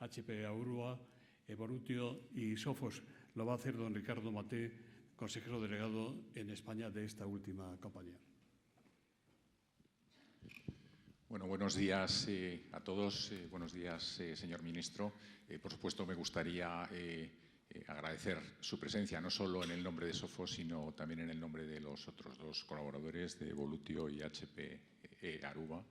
HP Aurua, Evolutio y Sofos. Lo va a hacer don Ricardo Maté, consejero delegado en España de esta última compañía. Bueno, buenos días a todos. Buenos días, señor ministro. Por supuesto, me gustaría agradecer su presencia, no solo en el nombre de Sofos, sino también en el nombre de los otros dos colaboradores de Evolutio y HPE Aruba.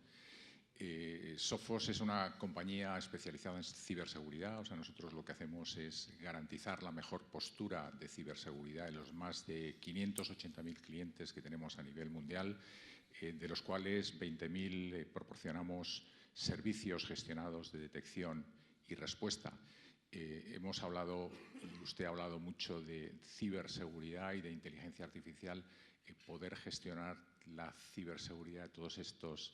Sofos es una compañía especializada en ciberseguridad. O sea, nosotros lo que hacemos es garantizar la mejor postura de ciberseguridad en los más de 580.000 clientes que tenemos a nivel mundial, de los cuales 20.000 proporcionamos servicios gestionados de detección y respuesta. Usted ha hablado mucho de ciberseguridad y de inteligencia artificial. Poder gestionar la ciberseguridad de todos estos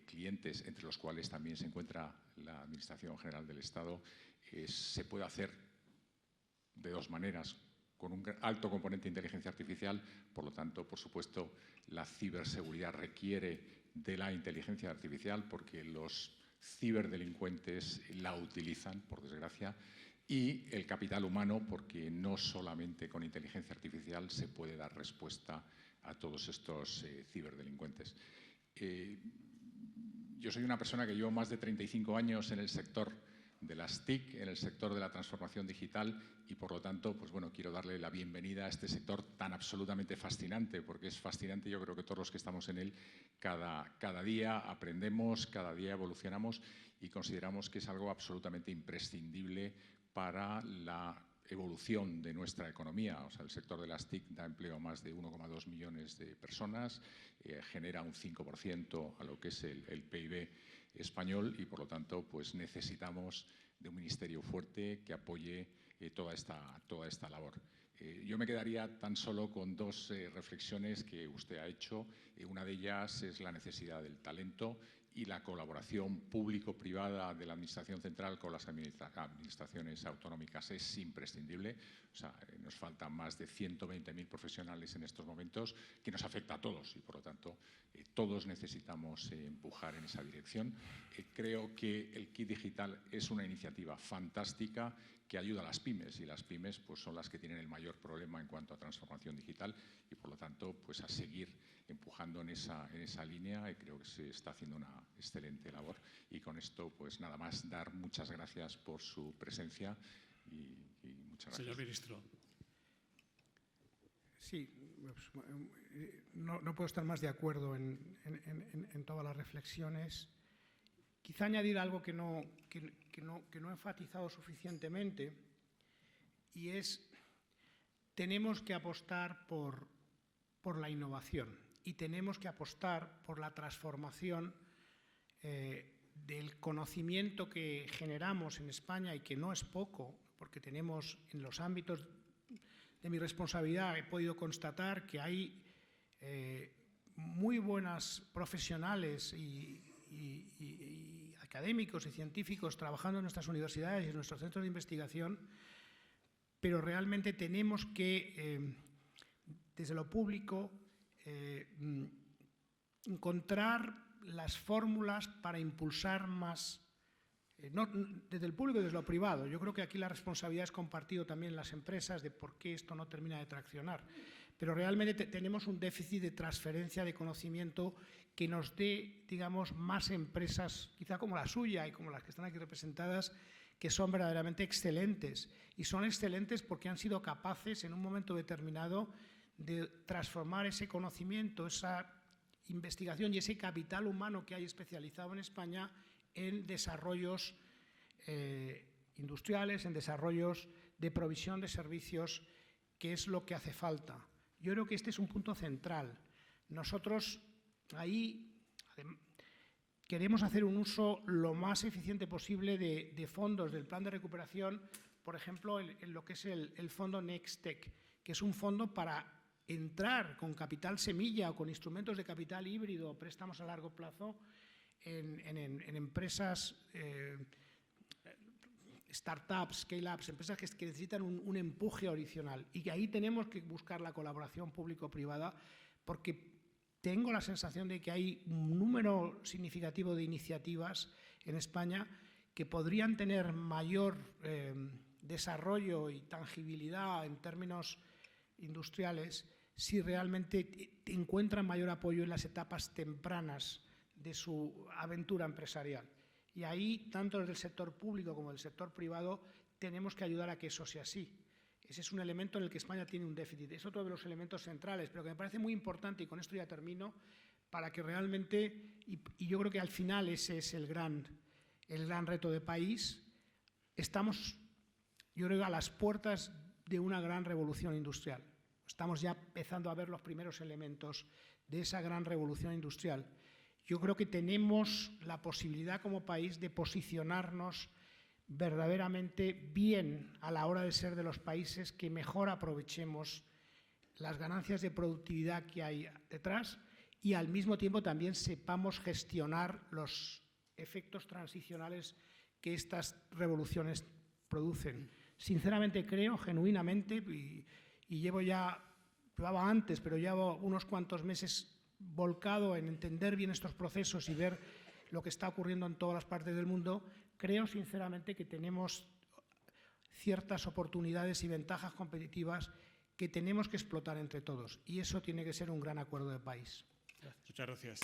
clientes, entre los cuales también se encuentra la Administración General del Estado, se puede hacer de dos maneras: con un alto componente de inteligencia artificial. Por lo tanto, por supuesto, la ciberseguridad requiere de la inteligencia artificial porque los ciberdelincuentes la utilizan, por desgracia, y el capital humano, porque no solamente con inteligencia artificial se puede dar respuesta a todos estos ciberdelincuentes. Yo soy una persona que llevo más de 35 años en el sector de las TIC, en el sector de la transformación digital, y por lo tanto, pues bueno, quiero darle la bienvenida a este sector tan absolutamente fascinante, porque es fascinante. Yo creo que todos los que estamos en él cada día aprendemos, cada día evolucionamos y consideramos que es algo absolutamente imprescindible para la evolución de nuestra economía. O sea, el sector de las TIC da empleo a más de 1,2 millones de personas, genera un 5% a lo que es el PIB español, y por lo tanto pues necesitamos de un ministerio fuerte que apoye toda esta labor. Yo me quedaría tan solo con dos reflexiones que usted ha hecho. Una de ellas es la necesidad del talento, y la colaboración público-privada de la Administración Central con las administraciones autonómicas es imprescindible. O sea, nos faltan más de 120.000 profesionales en estos momentos, que nos afecta a todos, y por lo tanto todos necesitamos empujar en esa dirección. Creo que el Kit Digital es una iniciativa fantástica que ayuda a las pymes, y las pymes pues son las que tienen el mayor problema en cuanto a transformación digital, y por lo tanto pues a seguir empujando en esa línea. Y creo que se está haciendo una excelente labor, y con esto pues nada más, dar muchas gracias por su presencia y muchas gracias. Señor ministro. Sí, no puedo estar más de acuerdo en todas las reflexiones. Quizá añadir algo que no he enfatizado suficientemente, y es: tenemos que apostar por la innovación, y tenemos que apostar por la transformación del conocimiento que generamos en España, y que no es poco, porque tenemos en los ámbitos de mi responsabilidad, he podido constatar que hay muy buenas profesionales y académicos y científicos trabajando en nuestras universidades y en nuestros centros de investigación, pero realmente tenemos que, desde lo público, encontrar las fórmulas para impulsar más, no desde el público y desde lo privado. Yo creo que aquí la responsabilidad es compartida también en las empresas de por qué esto no termina de traccionar. Pero realmente tenemos un déficit de transferencia de conocimiento que nos dé, digamos, más empresas, quizá como la suya y como las que están aquí representadas, que son verdaderamente excelentes. Y son excelentes porque han sido capaces en un momento determinado de transformar ese conocimiento, esa investigación y ese capital humano que hay especializado en España en desarrollos industriales, en desarrollos de provisión de servicios, que es lo que hace falta. Yo creo que este es un punto central. Nosotros ahí queremos hacer un uso lo más eficiente posible de fondos del plan de recuperación, por ejemplo, en lo que es el fondo NextTech, que es un fondo para entrar con capital semilla o con instrumentos de capital híbrido, préstamos a largo plazo, en empresas, startups, scale-ups, empresas que necesitan un empuje adicional. Y ahí tenemos que buscar la colaboración público-privada, porque tengo la sensación de que hay un número significativo de iniciativas en España que podrían tener mayor desarrollo y tangibilidad en términos industriales si realmente encuentran mayor apoyo en las etapas tempranas de su aventura empresarial. Y ahí, tanto desde el sector público como del sector privado, tenemos que ayudar a que eso sea así. Ese es un elemento en el que España tiene un déficit. Es otro de los elementos centrales, pero que me parece muy importante, y con esto ya termino, para que realmente, y yo creo que al final ese es el gran reto de país, estamos, yo creo, a las puertas de una gran revolución industrial. Estamos ya empezando a ver los primeros elementos de esa gran revolución industrial. Yo creo que tenemos la posibilidad como país de posicionarnos verdaderamente bien a la hora de ser de los países que mejor aprovechemos las ganancias de productividad que hay detrás y al mismo tiempo también sepamos gestionar los efectos transicionales que estas revoluciones producen. Sinceramente creo, genuinamente, y llevaba antes, pero llevo unos cuantos meses volcado en entender bien estos procesos y ver lo que está ocurriendo en todas las partes del mundo, creo sinceramente que tenemos ciertas oportunidades y ventajas competitivas que tenemos que explotar entre todos. Y eso tiene que ser un gran acuerdo de país. Muchas gracias.